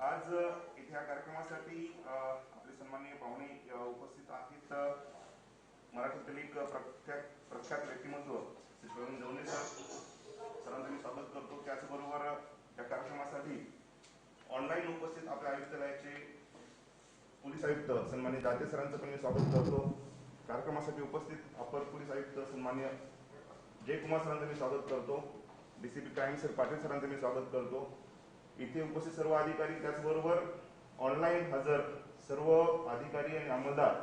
आज इथे या कार्यक्रमासाठी आपले सन्माननीय पाहुणे उपस्थित आहेत। मराठीतील एक प्रख्यात व्यक्तिमत्व श्री प्रवीण दवणे सरांचं मी स्वागत करतो। त्याचबरोबर या कार्यक्रमासाठी ऑनलाईन उपस्थित आपल्या आयुक्तालयाचे पोलीस आयुक्त सन्माननीय जाते सरांचं पण मी स्वागत करतो। कार्यक्रमासाठी उपस्थित अपर पोलीस आयुक्त सन्माननीय जयकुमार सरांचं मी स्वागत करतो। डीसीपी क्राईम सर पाटील सरांचं मी स्वागत करतो। इथे उपस्थित सर्व अधिकारी, त्याचबरोबर ऑनलाईन हजर सर्व अधिकारी आणि अंमलदार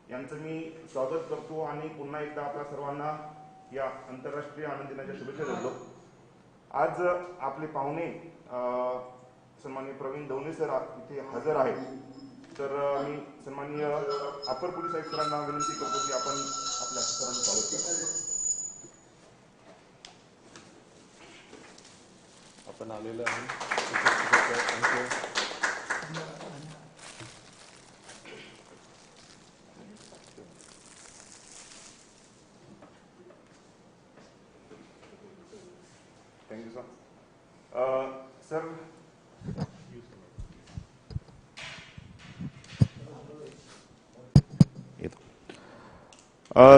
यांचं मी स्वागत करतो आणि पुन्हा एकदा आपल्या सर्वांना या आंतरराष्ट्रीय आनंद दिनाच्या शुभेच्छा देतो। आज आपले पाहुणे सन्माननीय प्रवीण दवणे सर इथे हजर आहेत, तर मी सन्माननीय अपर पोलीस आयुक्त सरांना विनंती करतो की आपण आपल्या सरांचं स्वागत करा। आपण आलेलो आहे। Thank you sir.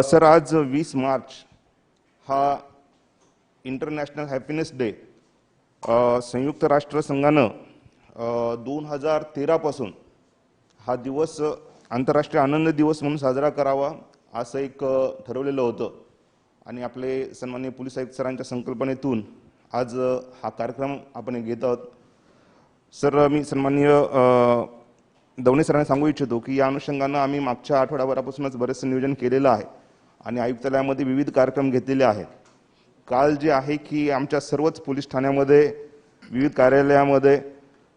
सर आज 20 मार्च हा इंटरनॅशनल हॅपीनेस डे संयुक्त राष्ट्र संघानं 2013 पासून हा दिवस आंतरराष्ट्रीय आनंद दिवस म्हणून साजरा करावा असं एक ठरवलेलं होतं आणि आपले सन्माननीय पोलीस आयुक्त सरांच्या संकल्पनेतून आज हा कार्यक्रम आपण घेत आहोत। सर, मी सन्माननीय दवणे सरांना सांगू इच्छितो की या अनुषंगानं आम्ही मागच्या आठवड्याभरापासूनच बरेचसे नियोजन केलेलं आहे आणि आयुक्तालयामध्ये विविध कार्यक्रम घेतलेले आहेत। काल जे आहे की आमच्या सर्वच पोलीस ठाण्यामध्ये विविध कार्यालयामध्ये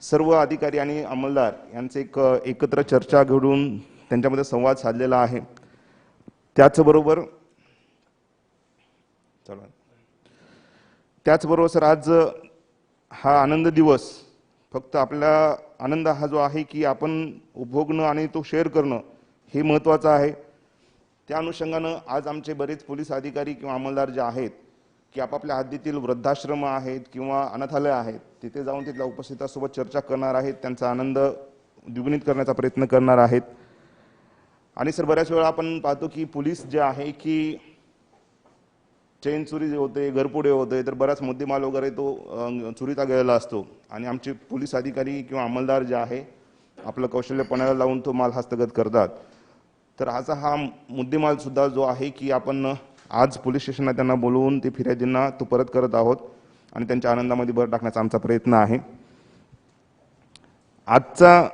सर्व अधिकारी आणि अंमलदार यांचे एकत्र चर्चा घडून त्यांच्यामध्ये संवाद साधलेला आहे। त्याचबरोबर सर आज हा आनंद दिवस फक्त आपला आनंद हा जो आहे की आपण उपभोगणं आणि तो शेअर करणं हे महत्त्वाचं आहे। त्या अनुषंगानं आज आमचे बरेच पोलीस अधिकारी किंवा अंमलदार जे आहेत की आपापल्या हद्दीतील वृद्धाश्रम आहेत किंवा अनाथालय आहेत तिथे जाऊन तिथल्या उपस्थितांसोबत चर्चा करणार आहेत, त्यांचा आनंद द्विगुणित करण्याचा प्रयत्न करणार आहेत। आणि सर बऱ्याच वेळा आपण पाहतो की पोलीस जे आहे की चेन चोरी जे होते, घरफोडे होते, तर बराच मुद्देमाल वगैरे तो चोरीचा गेलेला असतो आणि आमचे पोलीस अधिकारी किंवा अंमलदार जे आहे आपलं कौशल्य पणाला लावून तो माल हस्तगत करतात। तर असा हा मुद्देमाल सुद्धा जो आहे की आपण आज पोलीस स्टेशनला त्यांना बोलवून ते फिर्यादींना तो परत करत आहोत आणि त्यांच्या आनंदामध्ये भर टाकण्याचा आमचा प्रयत्न आहे। आजचा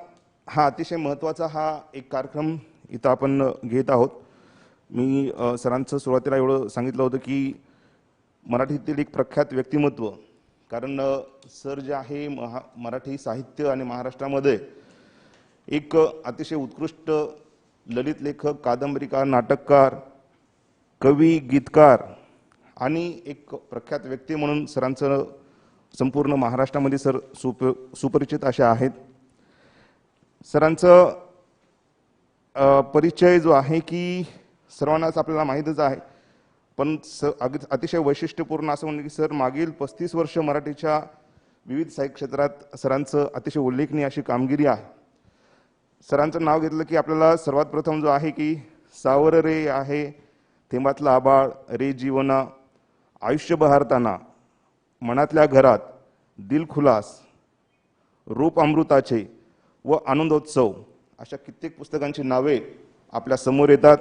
हा अतिशय महत्त्वाचा हा एक कार्यक्रम इथं आपण घेत आहोत। मी सरांचं सुरुवातीला एवढं सांगितलं होतं की मराठीतील एक प्रख्यात व्यक्तिमत्व, कारण सर जे आहे मराठी साहित्य आणि महाराष्ट्रामध्ये एक अतिशय उत्कृष्ट ललित लेखक, कादंबरीकार, नाटककार, कवी, गीतकार आणि एक प्रख्यात व्यक्ती म्हणून सरांचं संपूर्ण महाराष्ट्रामध्ये सर सुपरिचित असे आहेत। सरांचं परिचय जो आहे की सर्वांनाच आपल्याला माहीतच आहे, पण अतिशय वैशिष्ट्यपूर्ण असं म्हणजे की सर मागील 35 वर्ष मराठीच्या विविध साहित्य क्षेत्रात सरांचं अतिशय उल्लेखनीय अशी कामगिरी आहे। सरांचं नाव घेतलं की आपल्याला सर्वात प्रथम जो आहे की सावर रे आहे, थेंबातला आबाळ, रे जीवना, आयुष्य बहरताना, मनातल्या घरात, दिल खुलास, रूप अमृताचे व आनंदोत्सव अशा कित्येक पुस्तकांची नावे आपल्या समोर येतात।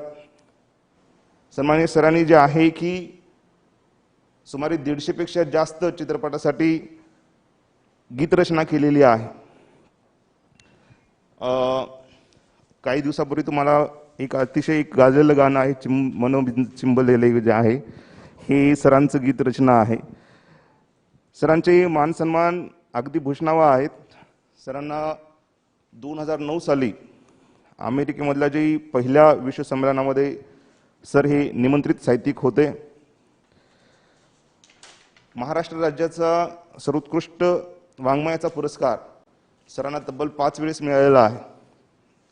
सन्माननीय सरांनी जे आहे की सुमारे 150 पेक्षा जास्त चित्रपटासाठी गीतरचना केलेली आहे। काही दिवसापूर्वी तुम्हाला एक अतिशय गाजलेलं गाणं आहे मनो चिंबलेले जे आहे हे सरांचं गीत रचना आहे। सरांचे मान सन्मान अगदी भूषणावा आहेत। सरांना 2009 साली अमेरिकेमधल्या जे पहिल्या विश्व संमेलनामध्ये सर हे निमंत्रित साहित्यिक होते। महाराष्ट्र राज्याचा सर्वोत्कृष्ट वाङ्मयाचा पुरस्कार सरांना तब्बल 5 वेळेस मिळालेला आहे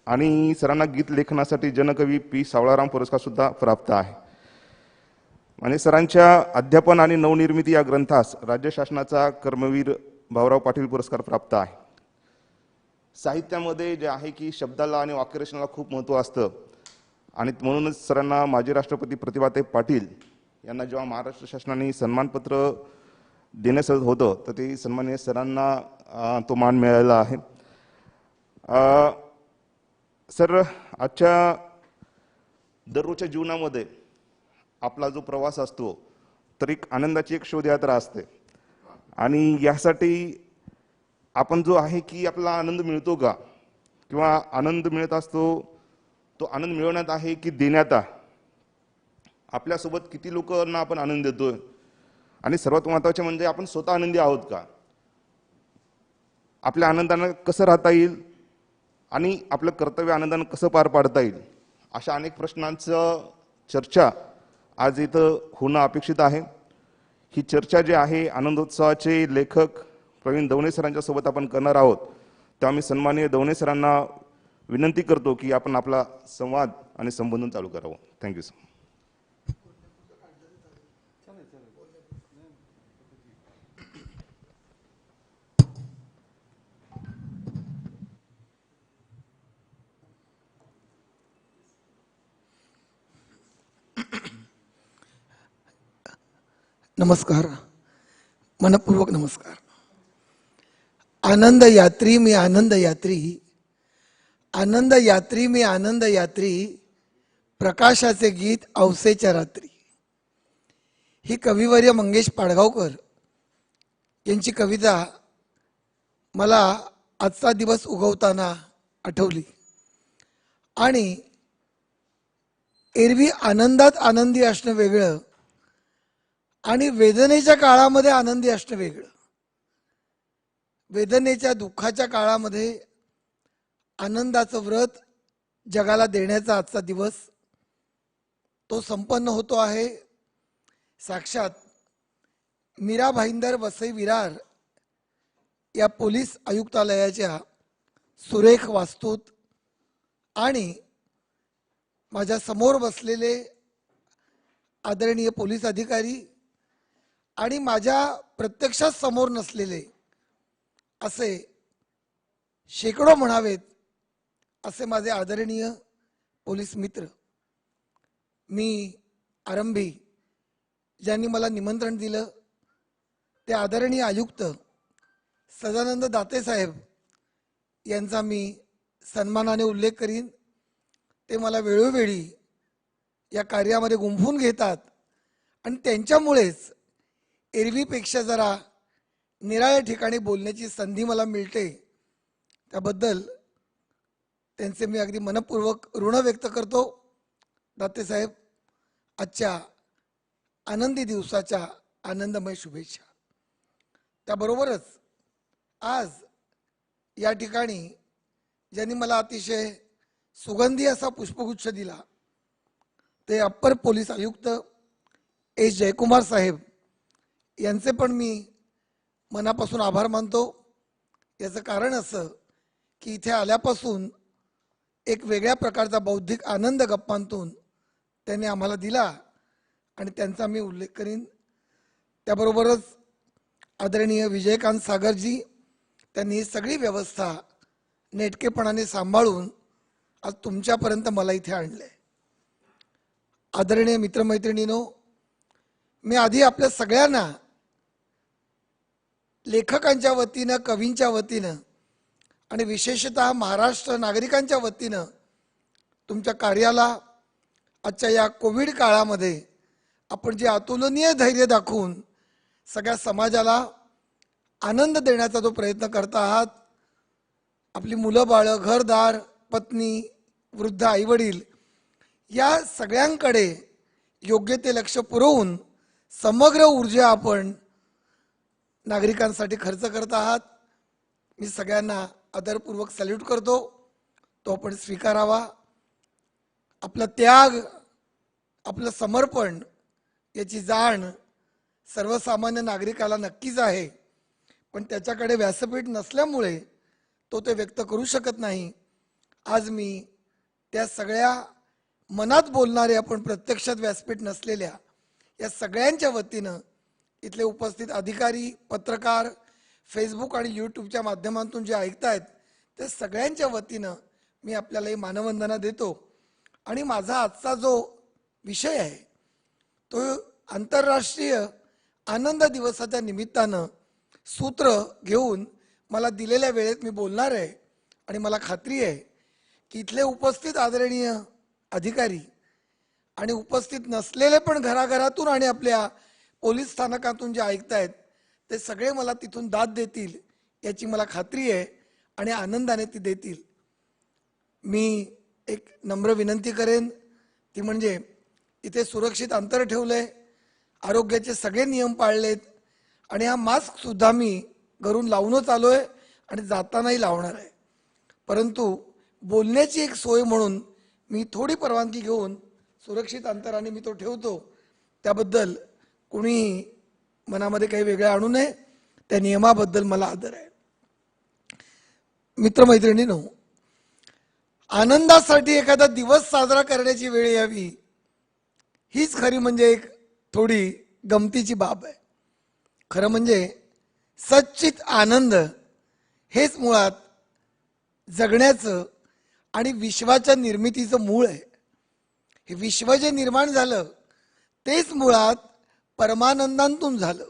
आणि सरांना गीत लेखनासाठी जनकवी पी सावळाराम पुरस्कार सुद्धा प्राप्त आहे। म्हणजे सरांच्या अध्यापन आणि नवनिर्मिती या ग्रंथास राज्य शासनाचा कर्मवीर भाऊराव पाटील पुरस्कार प्राप्त आहे। साहित्यामध्ये जे आहे की शब्दाला आणि वाक्यरचनेला खूप महत्त्व असतं आणि म्हणूनच सरांना माजी राष्ट्रपती प्रतिभाताई पाटील यांना जेव्हा महाराष्ट्र शासनाने सन्मानपत्र देण्यास होतं तर ते सन्माननीय सरांना तो मान मिळालेला आहे. सर, आजच्या दररोजच्या जीवनामध्ये आपला जो प्रवास असतो तर एक आनंदाची एक शोधयात्रा असते आणि यासाठी आपण जो आहे की आपला आनंद मिळतो का किंवा आनंद मिळत असतो तो आनंद मिळवण्यात आहे की देण्यात आहे. आपल्यासोबत किती लोकांना आपण आनंद देतोय आणि सर्वात महत्त्वाचे म्हणजे आपण स्वतः आनंदी आहोत का, आपल्या आनंदानं कसं राहता येईल आणि आपलं कर्तव्य आनंदानं कसं पार पाडता येईल, अशा अनेक प्रश्नांचं चर्चा आज इथं होणं अपेक्षित आहे. ही चर्चा जी आहे आनंदोत्सवाचे लेखक प्रवीण दवणे सरांच्या सोबत आपण करणार आहोत. तेव्हा मी सन्माननीय दवणे सरांना विनंती करतो की आपण आपला संवाद आणि संबोधन चालू करावं. Thank you sir. नमस्कार, मनपूर्वक नमस्कार. आनंद यात्री मी आनंद यात्री, आनंद यात्री मी आनंद यात्री, प्रकाशाचे गीत औसेच्या रात्री. ही कविवर्य मंगेश पाडगावकर यांची कविता मला आजचा दिवस उगवताना आठवली आणि एरवी आनंदात आनंदी असणं वेगळं आणि वेदनेच्या काळामध्ये आनंदी असणं वेगळं. वेदनेच्या दुःखाच्या काळामध्ये आनंदाचं व्रत जगाला देण्याचा आजचा दिवस तो संपन्न होतो आहे. साक्षात मीरा भाईंदर वसई विरार या पोलीस आयुक्तालयाच्या सुरेख वास्तूत आणि माझ्या समोर बसलेले आदरणीय पोलीस अधिकारी आणि माझ्या प्रत्यक्षात समोर नसलेले असे शेकडो म्हणावेत असे माझे आदरणीय पोलीस मित्र. मी आरंभी ज्यांनी मला निमंत्रण दिलं ते आदरणीय आयुक्त सदानंद दाते साहेब यांचा मी सन्मानाने उल्लेख करीन. ते मला वेळोवेळी या कार्यामध्ये गुंफून घेतात आणि त्यांच्यामुळेच एरवीपेक्षा जरा निराळ्या ठिकाणी बोलण्याची संधी मला मिळते. त्याबद्दल त्यांचे मी अगदी मनपूर्वक ऋण व्यक्त करतो. दातेसाहेब, आजच्या आनंदी दिवसाच्या आनंदमय शुभेच्छा. त्याबरोबरच आज या ठिकाणी ज्यांनी मला अतिशय सुगंधी असा पुष्पगुच्छ दिला ते अप्पर पोलीस आयुक्त एस जयकुमार साहेब यांचे पण मी मनापासून आभार मानतो. याचं कारण असं की इथे आल्यापासून एक वेगळ्या प्रकारचा बौद्धिक आनंद गप्पांतून त्यांनी आम्हाला दिला आणि त्यांचा मी उल्लेख करीन. त्याबरोबरच आदरणीय विजयकांत सागरजी, त्यांनी ही सगळी व्यवस्था नेटकेपणाने सांभाळून आज तुमच्यापर्यंत मला इथे आणले. आदरणीय मित्रमैत्रिणींनो, मी आधी आपल्या सगळ्यांना लेखकांच्या वतीनं, कवींच्या वतीनं आणि विशेषतः महाराष्ट्र नागरिकांच्या वतीनं तुमच्या कार्याला आजच्या या कोविड काळामध्ये आपण जे अतुलनीय धैर्य दाखवून सगळ्या समाजाला आनंद देण्याचा जो प्रयत्न करता आहात, आपली मुलं बाळं, घरदार, पत्नी, वृद्ध आईवडील या सगळ्यांकडे योग्य ते लक्ष पुरवून समग्र ऊर्जा आपण नागरिकांसाठी खर्च करत आहात. मी सगळ्यांना आदरपूर्वक सॅल्यूट करतो. तो आपण स्वीकारावा. आपला त्याग, आपलं समर्पण याची जाण सर्वसामान्य नागरिकाला नक्कीच आहे, पण त्याच्याकडे व्यासपीठ नसल्यामुळे तो ते व्यक्त करू शकत नाही. आज मी त्या सगळ्या मनात बोलणारे, आपण प्रत्यक्षात व्यासपीठ नसलेल्या या सगळ्यांच्या वतीनं इथले उपस्थित अधिकारी, पत्रकार, फेसबुक आणि यूट्यूबच्या माध्यमातून जे ऐकतायत ते सगळ्यांच्या वतीनं मी आपल्याला ही मानवंदना देतो. आणि माझा आजचा जो विषय आहे तो आंतरराष्ट्रीय आनंद दिवसाच्या निमित्तानं सूत्र घेऊन मला दिलेल्या वेळेत मी बोलणार आहे. आणि मला खात्री आहे की इथले उपस्थित आदरणीय अधिकारी आणि उपस्थित नसलेले पण घराघरातून आणि आपल्या पोलीस स्थानकातून जे ऐकतायत ते सगळे मला तिथून दाद देतील याची मला खात्री आहे आणि आनंदाने ती देतील. मी एक नम्र विनंती करेन ती म्हणजे इथे सुरक्षित अंतर ठेवलंय, आरोग्याचे सगळे नियम पाळलेत आणि हा मास्क सुद्धा मी घरून लावूनच आलोय आणि जातानाही लावणार आहे. परंतु बोलण्याची एक सोय म्हणून मी थोडी परवानगी घेऊन सुरक्षित अंतराने मी तो ठेवतो. त्याबद्दल कुणीही मनामध्ये काही वेगळं आणू नये, त्या नियमाबद्दल मला आदर आहे. मित्रमैत्रिणींनो, आनंदासाठी एखादा दिवस साजरा करण्याची वेळ यावी हीच खरी म्हणजे एक थोडी गमतीची बाब आहे. खरं म्हणजे सच्चित आनंद हेच मुळात जगण्याचं आणि विश्वाच्या निर्मितीचं मूळ आहे. हे विश्व जे निर्माण झालं तेच मुळात परमानंदातून झालं.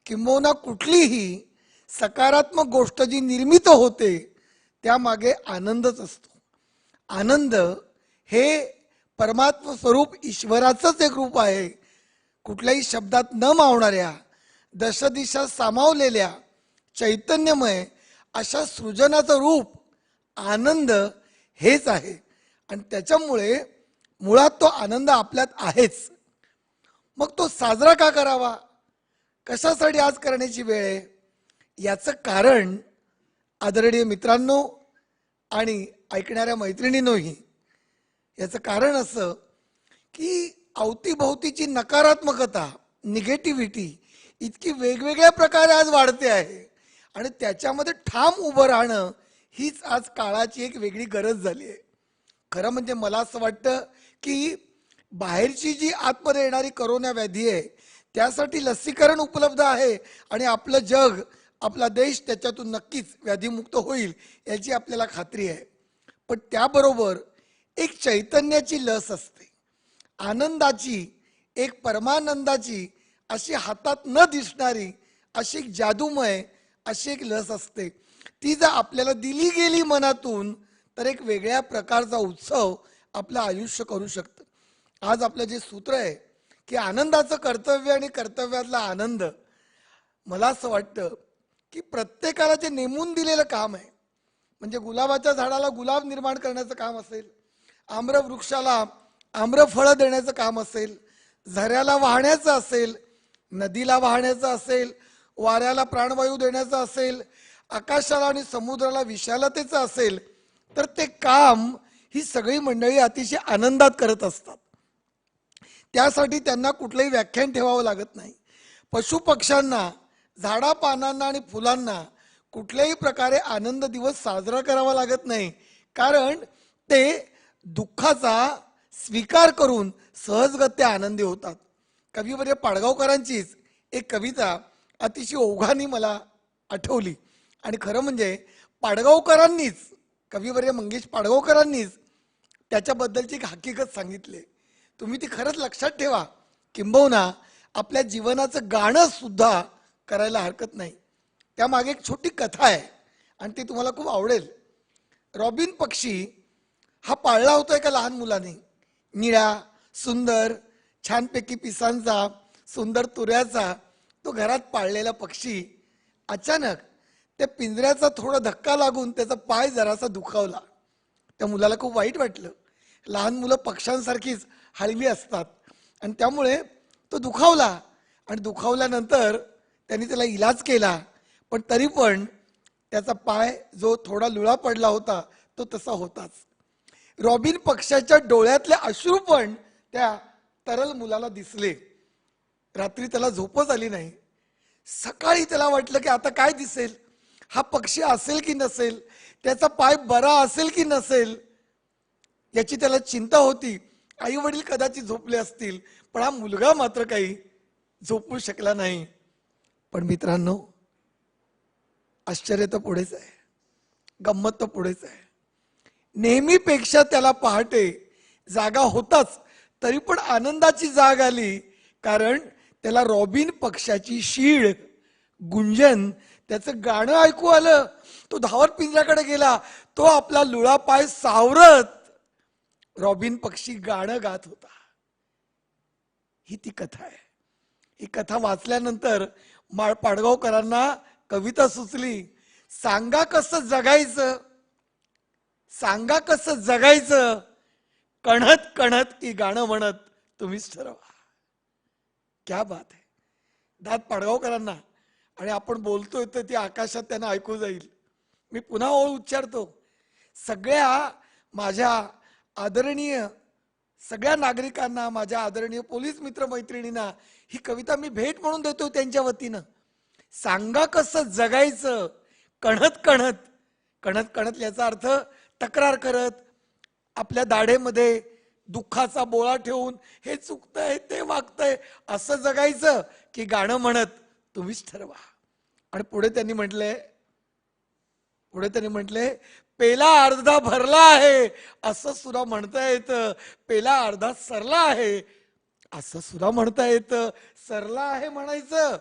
किंबहुना कुठलीही सकारात्मक गोष्ट जी निर्मित होते त्यामागे आनंदच असतो. आनंद हे परमात्म स्वरूप ईश्वराचंच एक रूप आहे. कुठल्याही शब्दात न मावणाऱ्या दशदिशा सामावलेल्या चैतन्यमय अशा सृजनाचं रूप आनंद हेच आहे. आणि त्याच्यामुळे मुळात तो आनंद आपल्यात आहेच. मग तो साजरा का करावा, कशासाठी आज करण्याची वेळ आहे, याचं कारण आदरणीय मित्रांनो आणि ऐकणाऱ्या मैत्रिणींनोही याचं कारण असं की अवतीभोवतीची नकारात्मकता, निगेटिव्हिटी इतकी वेगवेगळ्या प्रकारे आज वाढते आहे आणि त्याच्यामध्ये ठाम उभं राहणं हीच आज काळाची एक वेगळी गरज झाली आहे. खरं म्हणजे मला असं वाटतं की बाहेरची जी आतमध्ये येणारी करोना व्याधी आहे त्यासाठी लसीकरण उपलब्ध आहे आणि आपलं जग, आपला देश त्याच्यातून नक्कीच व्याधीमुक्त होईल याची आपल्याला खात्री आहे. पण त्याबरोबर एक चैतन्याची लस असते, आनंदाची, एक परमानंदाची, अशी हातात न दिसणारी अशी एक जादूमय अशी एक लस असते. ती जर आपल्याला दिली गेली मनातून तर एक वेगळ्या प्रकारचा उत्सव आपलं आयुष्य करू शकतं. आज आपलं जे सूत्र आहे की आनंदाचं कर्तव्य आणि कर्तव्यातला आनंद, मला असं वाटतं की प्रत्येकाला जे नेमून दिलेलं काम आहे, म्हणजे गुलाबाच्या झाडाला गुलाब निर्माण करण्याचं काम असेल, आम्र वृक्षाला आम्रफळं देण्याचं काम असेल, झऱ्याला वाहण्याचं असेल, नदीला वाहण्याचं असेल, वाऱ्याला प्राणवायू देण्याचं असेल, आकाशाला आणि समुद्राला विशालतेचं असेल, तर ते काम ही सगळी मंडळी अतिशय आनंदात करत असतात. त्यासाठी त्यांना कुठलंही व्याख्यान ठेवावं लागत नाही. पशुपक्ष्यांना, झाडापानांना आणि फुलांना कुठल्याही प्रकारे आनंद दिवस साजरा करावा लागत नाही, कारण ते दुःखाचा स्वीकार करून सहजगत्या आनंदी होतात. कविवर्य पाडगावकरांचीच एक कविता अतिशय ओघाने मला आठवली आणि खरं म्हणजे पाडगावकरांनीच, कविवर्य मंगेश पाडगावकरांनीच त्याच्याबद्दलची एक हकीकत सांगितली. तुम्ही ती खरंच लक्षात ठेवा, किंबहुना आपल्या जीवनाचं गाणं सुद्धा करायला हरकत नाही. त्यामागे एक छोटी कथा आहे आणि ती तुम्हाला खूप आवडेल. रॉबिन पक्षी हा पाळला होता एका लहान मुलाने. निळा, सुंदर, छानपैकी पिसांचा, सुंदर तुऱ्याचा तो घरात पाळलेला पक्षी अचानक त्या पिंजऱ्याचा थोडा धक्का लागून त्याचा पाय जरासा दुखावला. त्या मुलाला खूप वाईट वाटलं. लहान मुलं पक्ष्यांसारखीच हळवी असतात आणि त्यामुळे तो दुखावला आणि दुखावल्यानंतर त्यांनी त्याला इलाज केला, पण तरी पण त्याचा पाय जो थोडा लुळा पडला होता तो तसा होताच. रॉबिन पक्षाच्या डोळ्यातले अश्रू पण त्या तरल मुलाला दिसले. रात्री त्याला झोपच आली नाही. सकाळी त्याला वाटलं की आता काय दिसेल, हा पक्षी असेल की नसेल, त्याचा पाय बरा असेल की नसेल याची त्याला चिंता होती. आई वडील कदाचित झोपले असतील, पण हा मुलगा मात्र काही झोपू शकला नाही. पण मित्रांनो, आश्चर्य तर पुढेच आहे. गंमत तर पुढेच आहे. नेहमीपेक्षा त्याला पहाटे जागा होताच, तरी पण आनंदाची जाग आली, कारण त्याला रॉबिन पक्षाची शीळ गुंजन त्याचं गाणं ऐकू आलं. तो धावत पिंजऱ्याकडे गेला. तो आपला लुळा पाय सावरत रॉबिन पक्षी गाणं गात होता. ही ती कथा आहे. ही कथा वाचल्यानंतर पाडगावकरांना कविता सुचली. सांगा कसं जगायचं, सांगा कसं जगायचं, कणत कणत की गाणं म्हणत तुम्हीच ठरवा. क्या बात आहे. दात पाडगावकरांना, आणि आपण बोलतोय तर ती आकाशात त्यांना ऐकू जाईल. मी पुन्हा ओळ उच्चारतो. सगळ्या माझ्या आदरणीय सगळ्या नागरिकांना, माझ्या आदरणीय पोलीस मित्र मैत्रिणींना ही कविता मी भेट म्हणून देतो त्यांच्या वतीनं. सांगा कसं जगायचं, कणत कणत. कणत कणत याचा अर्थ तक्रार करत, आपल्या दाढेमध्ये दुःखाचा बोळा ठेवून हे चुकतंय ते वागतंय असं जगायचं की गाणं म्हणत तुम्हीच ठरवा. आणि पुढे त्यांनी म्हटले पेला अर्धा भरला आहे असं सुद्धा म्हणता येतं, पेला अर्धा सरला आहे असं सुद्धा म्हणता येतं. सरला आहे म्हणायचं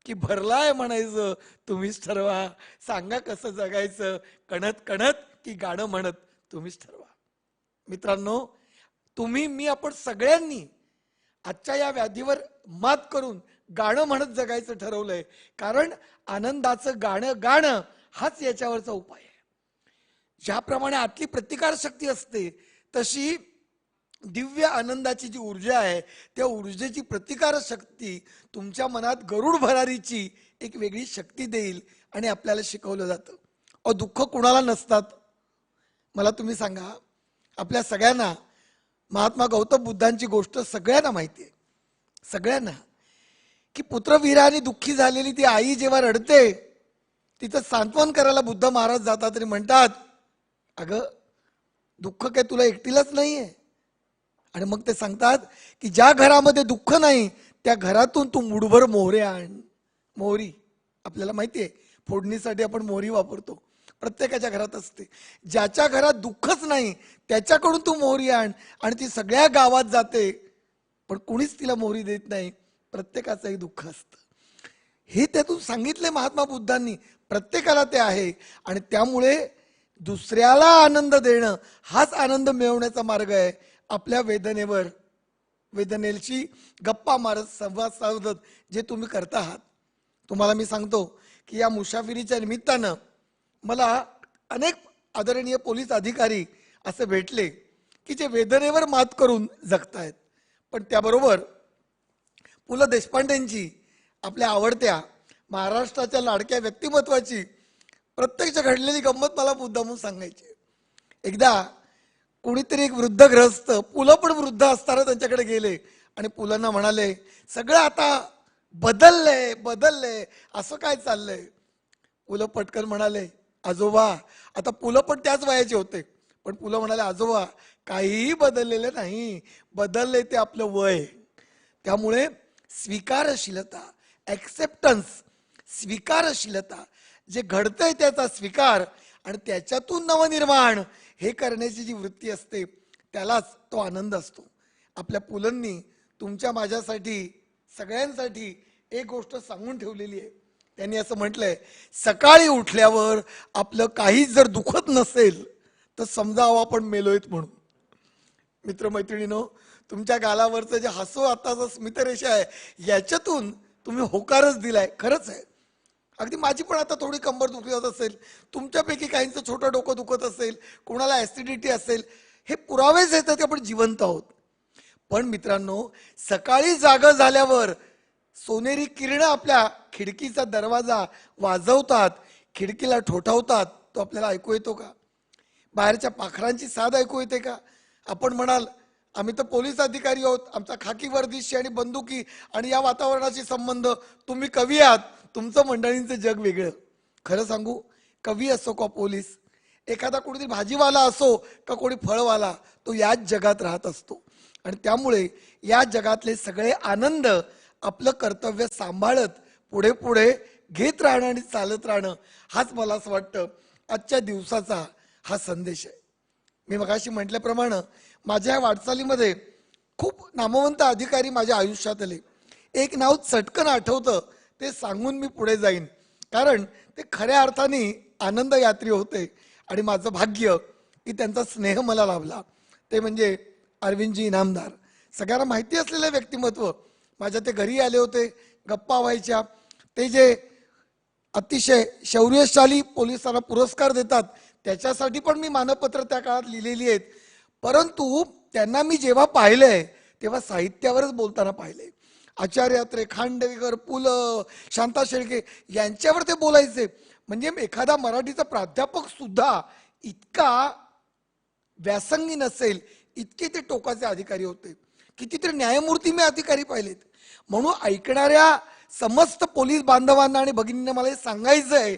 की भरला आहे म्हणायचं तुम्हीच ठरवा. सांगा कसं जगायचं, कणत कणत की गाणं म्हणत तुम्हीच ठरवा. मित्रांनो, तुम्ही मी आपण सगळ्यांनी आजच्या या व्याधीवर मात करून गाणं म्हणत जगायचं ठरवलंय. कारण आनंदाचं गाणं हाच याच्यावरचा उपाय आहे. ज्याप्रमाणे आतली प्रतिकार शक्ती असते, तशी दिव्य आनंदाची जी ऊर्जा आहे, त्या ऊर्जेची प्रतिकार शक्ती तुमच्या मनात गरुड भरारीची एक वेगळी शक्ती देईल. आणि आपल्याला शिकवलं जातं, दुःख कुणाला नसतात. मला तुम्ही सांगा, आपल्या सगळ्यांना महात्मा गौतम बुद्धांची गोष्ट सगळ्यांना माहिती आहे. सगळ्यांना की पुत्रवीराने दुःखी झालेली ती आई जेव्हा रडते, तिचं सांत्वन करायला बुद्ध महाराज जातात आणि म्हणतात, अगं दुःख काय तुला एकटीलाच नाहीये. आणि मग ते सांगतात की ज्या घरामध्ये दुःख नाही त्या घरातून तू मुठभर मोहरे आण. मोहरी आपल्याला माहिती आहे, फोडणीसाठी आपण मोहरी वापरतो, प्रत्येकाच्या घरात असते. ज्याच्या घरात दुःखच नाही त्याच्याकडून तू मोहरी आण. आणि ती सगळ्या गावात जाते, पण कुणीच तिला मोहरी देत नाही. प्रत्येकाचंही दुःख असतं. हे त्यातून सांगितले महात्मा बुद्धांनी. प्रत्येकाला ते आहे. आणि त्यामुळे दुसऱ्याला आनंद देणं हाच आनंद मिळवण्याचा मार्ग आहे. आपल्या वेदनेची गप्पा मारत, संवाद साधत जे तुम्ही करता आहात. तुम्हाला मी सांगतो की या मुसाफिरीच्या निमित्तानं मला अनेक आदरणीय पोलीस अधिकारी असे भेटले की जे वेदनेवर मात करून जगतायत. पण त्याबरोबर पु ल देशपांडेंची, आपल्या आवडत्या महाराष्ट्राच्या लाडक्या व्यक्तिमत्वाची प्रत्यक्ष घडलेली गंमत मला मुद्दामून सांगायची. एकदा कोणीतरी एक वृद्ध ग्रस्त, पुलं पण वृद्ध असताना त्यांच्याकडे गेले आणि पुलांना म्हणाले, सगळं आता बदललंय असं काय चाललंय. पुलं पटकन म्हणाले, आजोबा, आता पुलं पण त्याच वयाचे होते, पण पुलं म्हणाले, आजोबा काहीही बदललेलं नाही, बदललंय ते आपलं वय. त्यामुळे स्वीकारशीलता, ॲक्सेप्टन्स, स्वीकारशीलता, जे घडतंय त्याचा स्वीकार आणि त्याच्यातून नवनिर्माण हे करण्याची जी वृत्ती असते त्यालाच तो आनंद असतो. आपल्या पुलंनी तुमच्या माझ्यासाठी सगळ्यांसाठी एक गोष्ट सांगून ठेवलेली आहे. त्यांनी असं म्हटलंय, सकाळी उठल्यावर आपलं काहीच जर दुखत नसेल तर समजावं आपण मेलोयत म्हणून. मित्रमैत्रिणींनो, तुमच्या गालावरचं जे हसू आताचं स्मितरेषा आहे याच्यातून तुम्ही होकारच दिलाय. खरंच आहे. अगदी माझी पण आता थोडी कंबर दुखली होत असेल, तुमच्यापैकी काहींचं छोटं डोकं दुखत असेल, कोणाला ॲसिडिटी असेल, हे पुरावेच येतात की आपण जिवंत आहोत. पण मित्रांनो, सकाळी जागा झाल्यावर सोनेरी किरणं आपल्या खिडकीचा दरवाजा वाजवतात, खिडकीला ठोठावतात. तो आपल्याला ऐकू येतो का? बाहेरच्या पाखरांची साद ऐकू येते का? आपण म्हणाल, आम्ही तर पोलीस अधिकारी आहोत, आमचा खाकी वर्दीशी आणि बंदुकी आणि या वातावरणाशी संबंध. तुम्ही कवी आहात, तुमचं मंडळींचं जग वेगळं. खरं सांगू, कवी असो का पोलीस, एखादा कोणीतरी भाजीवाला असो का कोणी फळवाला, तो याच जगात राहत असतो. आणि त्यामुळे या जगातले सगळे आनंद आपलं कर्तव्य सांभाळत पुढे पुढे घेत राहणं आणि चालत राहणं, हाच मला असं वाटतं आजच्या दिवसाचा हा संदेश आहे. मी मगाशी म्हटल्याप्रमाणे माझ्या या वाटचालीमध्ये खूप नामवंत अधिकारी माझ्या आयुष्यात आले. एक नाव चटकन आठवतं ते सांगून मी पुढे जाईन, कारण ते खऱ्या अर्थाने आनंद यात्री होते आणि माझं भाग्य की त्यांचा स्नेह मला लाभला. ते म्हणजे अरविंदजी इनामदार. सगळ्यांना माहिती असलेलं व्यक्तिमत्व. माझ्या ते घरी आले होते, गप्पा व्हायच्या. ते जे अतिशय शौर्यशाली पोलिसांना पुरस्कार देतात त्याच्यासाठी पण मी मानपत्र त्या काळात लिहिलेली आहेत. परंतु त्यांना मी जेव्हा पाहिलंय तेव्हा साहित्यावरच बोलताना पाहिलंय. आचार्य अत्रे, खांडेकर, पु ल, शांता शेळके यांच्यावर ते बोलायचे. म्हणजे एखादा मराठीचा प्राध्यापक सुद्धा इतका व्यासंगी नसेल इतके ते टोकाचे अधिकारी होते. कितीतरी न्यायमूर्ती मी अधिकारी पाहिलेत. म्हणून ऐकणाऱ्या समस्त पोलीस बांधवांना आणि भगिनींना मला हे सांगायचं आहे,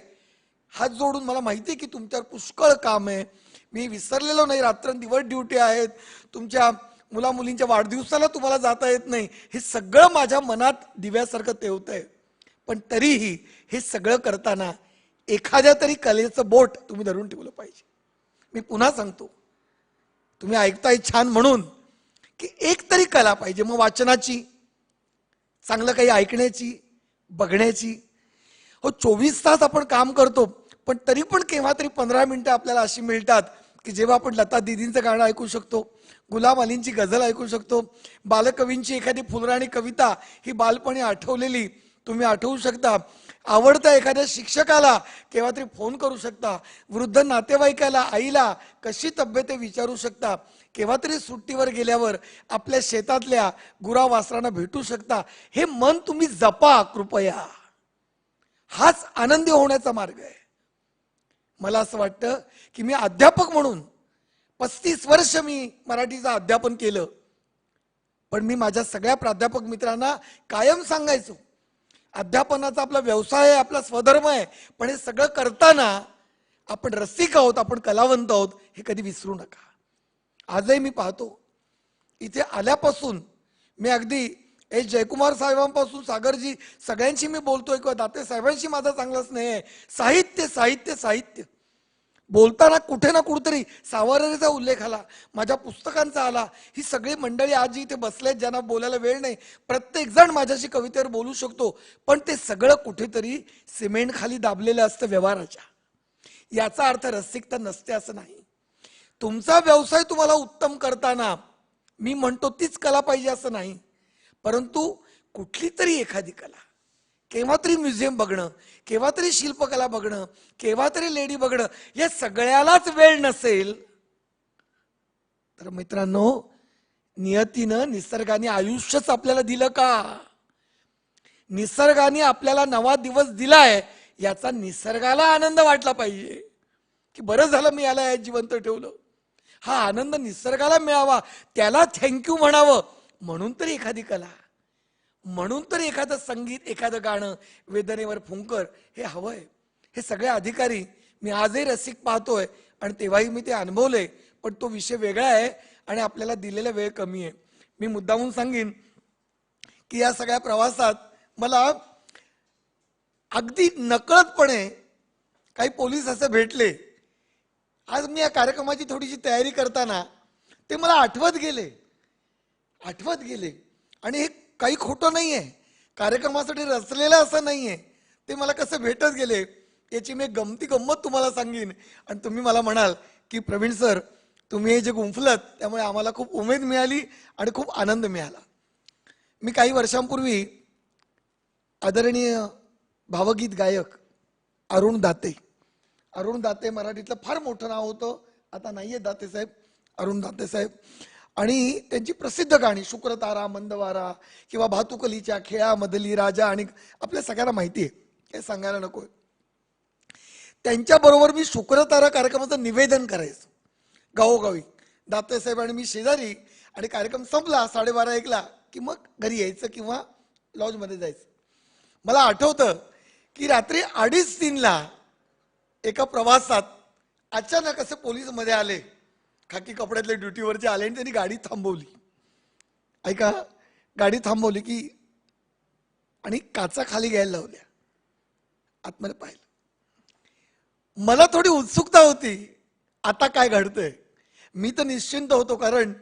हात जोडून, मला माहिती आहे की तुमच्यावर पुष्कळ काम आहे, मी विसरलेलो नाही, रात्रंदिवस ड्युटी आहेत, तुमच्या मुला मुलींच्या वाढदिवसाला तुम्हाला जाता येत नाही, हे सगळं माझ्या मनात दिव्यासारखं तेवतंय. पण तरीही हे सगळं करताना एखाद्या तरी कलेचं बोट तुम्ही धरून ठेवलं पाहिजे. मी पुन्हा सांगतो, तुम्ही ऐकताय छान म्हणून, की एक तरी कला पाहिजे. मग वाचनाची, चांगलं काही ऐकण्याची, बघण्याची. हो, 24 तास आपण काम करतो, पण तरी पण केव्हा तरी 15 मिनिटं आपल्याला अशी मिळतात की जेव्हा आपण लता दीदींचं गाणं ऐकू शकतो, गुलाम अलींची गझल ऐकू शकतो, बालकवींची एखादी फुलराणी कविता ही बालपणी आठवलेली तुम्ही आठवू शकता, आवडता एखाद्या शिक्षकाला केव्हा तरी फोन करू शकता, वृद्ध नातेवाईकाला, आईला कशी तब्येत आहे विचारू शकता, केव्हा तरी सुट्टीवर गेल्यावर आपल्या शेतातल्या गुरावासरांना भेटू शकता. हे मन तुम्ही जपा कृपया. हाच आनंदी होण्याचा मार्ग आहे. मला असं वाटतं की मी अध्यापक म्हणून 35 वर्ष मी मराठीचं अध्यापन केलं, पण मी माझ्या सगळ्या प्राध्यापक मित्रांना कायम सांगायचो, अध्यापनाचा आपला व्यवसाय आहे, आपला स्वधर्म आहे, पण हे सगळं करताना आपण रसिक आहोत, आपण कलावंत आहोत, हे कधी विसरू नका. आजही मी पाहतो, इथे आल्यापासून मी अगदी एस जयकुमार साहेबांपासून सागरजी सगळ्यांशी मी बोलतोय, किंवा दाते साहेबांशी माझा चांगला स्नेह आहे. साहित्य साहित्य साहित्य बोलताना कुठे ना कुठेतरी सावरकरचा उल्लेख आला, माझ्या पुस्तकांचा आला. ही सगळी मंडळी आज इथे बसलेत ज्यांना बोलायला वेळ नाही, प्रत्येक जण माझ्याशी कवितेवर बोलू शकतो, पण ते सगळं कुठेतरी सिमेंट खाली दाबलेलं असतं व्यवहाराच्या. याचा अर्थ रसिकता नसते असं नाही. तुमचा व्यवसाय तुम्हाला उत्तम करताना मी म्हणतो तीच कला पाहिजे असं नाही, परंतु कुठली तरी एखादी कला, केव्हा तरी म्युझियम बघणं, केव्हा तरी शिल्पकला बघणं, केव्हा तरी लेडी बघणं, या सगळ्यालाच वेळ नसेल तर मित्रांनो, नियतीनं, निसर्गाने आयुष्यच आपल्याला दिलं का? निसर्गाने आपल्याला नवा दिवस दिलाय, याचा निसर्गाला आनंद वाटला पाहिजे की बरं झालं मी याला जिवंत ठेवलं. हा आनंद निसर्गाला मिळावा, त्याला थँक्यू म्हणावं, म्हणून तरी एखादी कला, म्हणून तरी एखादं संगीत, एखादं गाणं, वेदनेवर फुंकर हे हवंय. हे सगळे अधिकारी मी आजही रसिक पाहतोय आणि तेव्हाही मी ते अनुभवले, पण तो विषय वेगळा आहे आणि आपल्याला दिलेला वेळ कमी आहे. मी मुद्दामून सांगेन की या सगळ्या प्रवासात मला अगदी नकळतपणे काही पोलीस असे भेटले. आज मी या कार्यक्रमाची थोडीशी तयारी करताना ते मला आठवत गेले आणि हे काही खोटं नाही आहे, कार्यक्रमासाठी रचलेलं असं नाही आहे, ते मला कसं भेटत गेले याची मी गंमत तुम्हाला सांगेन. आणि तुम्ही मला म्हणाल की प्रवीण सर, तुम्ही हे जे गुंफलत त्यामुळे आम्हाला खूप उमेद मिळाली आणि खूप आनंद मिळाला. मी काही वर्षांपूर्वी आदरणीय भावगीत गायक अरुण दाते मराठीतलं फार मोठं नाव होतं, आता नाहीये दाते साहेब, अरुण दाते साहेब, आणि त्यांची प्रसिद्ध गाणी शुक्रतारा, मंदवारा किंवा भातुकलीच्या खेळामधली राजा, आणि आपल्या सगळ्यांना माहिती आहे, काही सांगायला नको. त्यांच्याबरोबर मी शुक्रतारा कार्यक्रमाचं निवेदन करायचो गावोगावी. दाते साहेब आणि मी शेजारी, आणि कार्यक्रम संपला 12:30-1ला की मग घरी यायचं किंवा लॉजमध्ये जायचं. मला आठवतं की रात्री 2:30-3ला एका प्रवासात अचानक असे पोलीस मध्ये आले, खाकी कपड्यातले ड्युटीवरचे आले, आणि त्यांनी गाडी थांबवली. ऐका, गाडी थांबवली की आणि काचा खाली घ्यायला लावल्या, आतमध्ये पाहिलं. मला थोडी उत्सुकता होती आता काय घडतंय. मी तर निश्चिंत होतो, कारण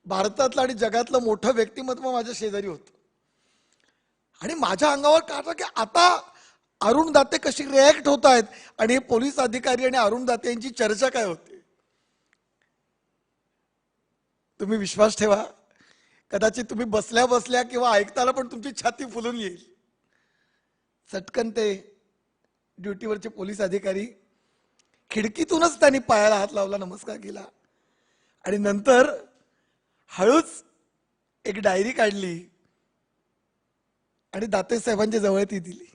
भारतातलं आणि जगातलं मोठं व्यक्तिमत्व माझ्या शेजारी होतं. आणि माझ्या अंगावर काढलं की आता अरुण दाते कशी रिॲक्ट होत आहेत आणि हे पोलीस अधिकारी आणि अरुण दाते यांची चर्चा काय होते. तुम्ही विश्वास ठेवा, कदाचित तुम्ही बसल्या बसल्या किंवा ऐकताना पण तुमची छाती फुलून येईल. चटकन ते ड्युटीवरचे पोलीस अधिकारी खिडकीतूनच त्यांनी पायाला हात लावला, नमस्कार केला आणि नंतर हळूच एक डायरी काढली आणि दाते साहेबांच्या जवळ ती दिली.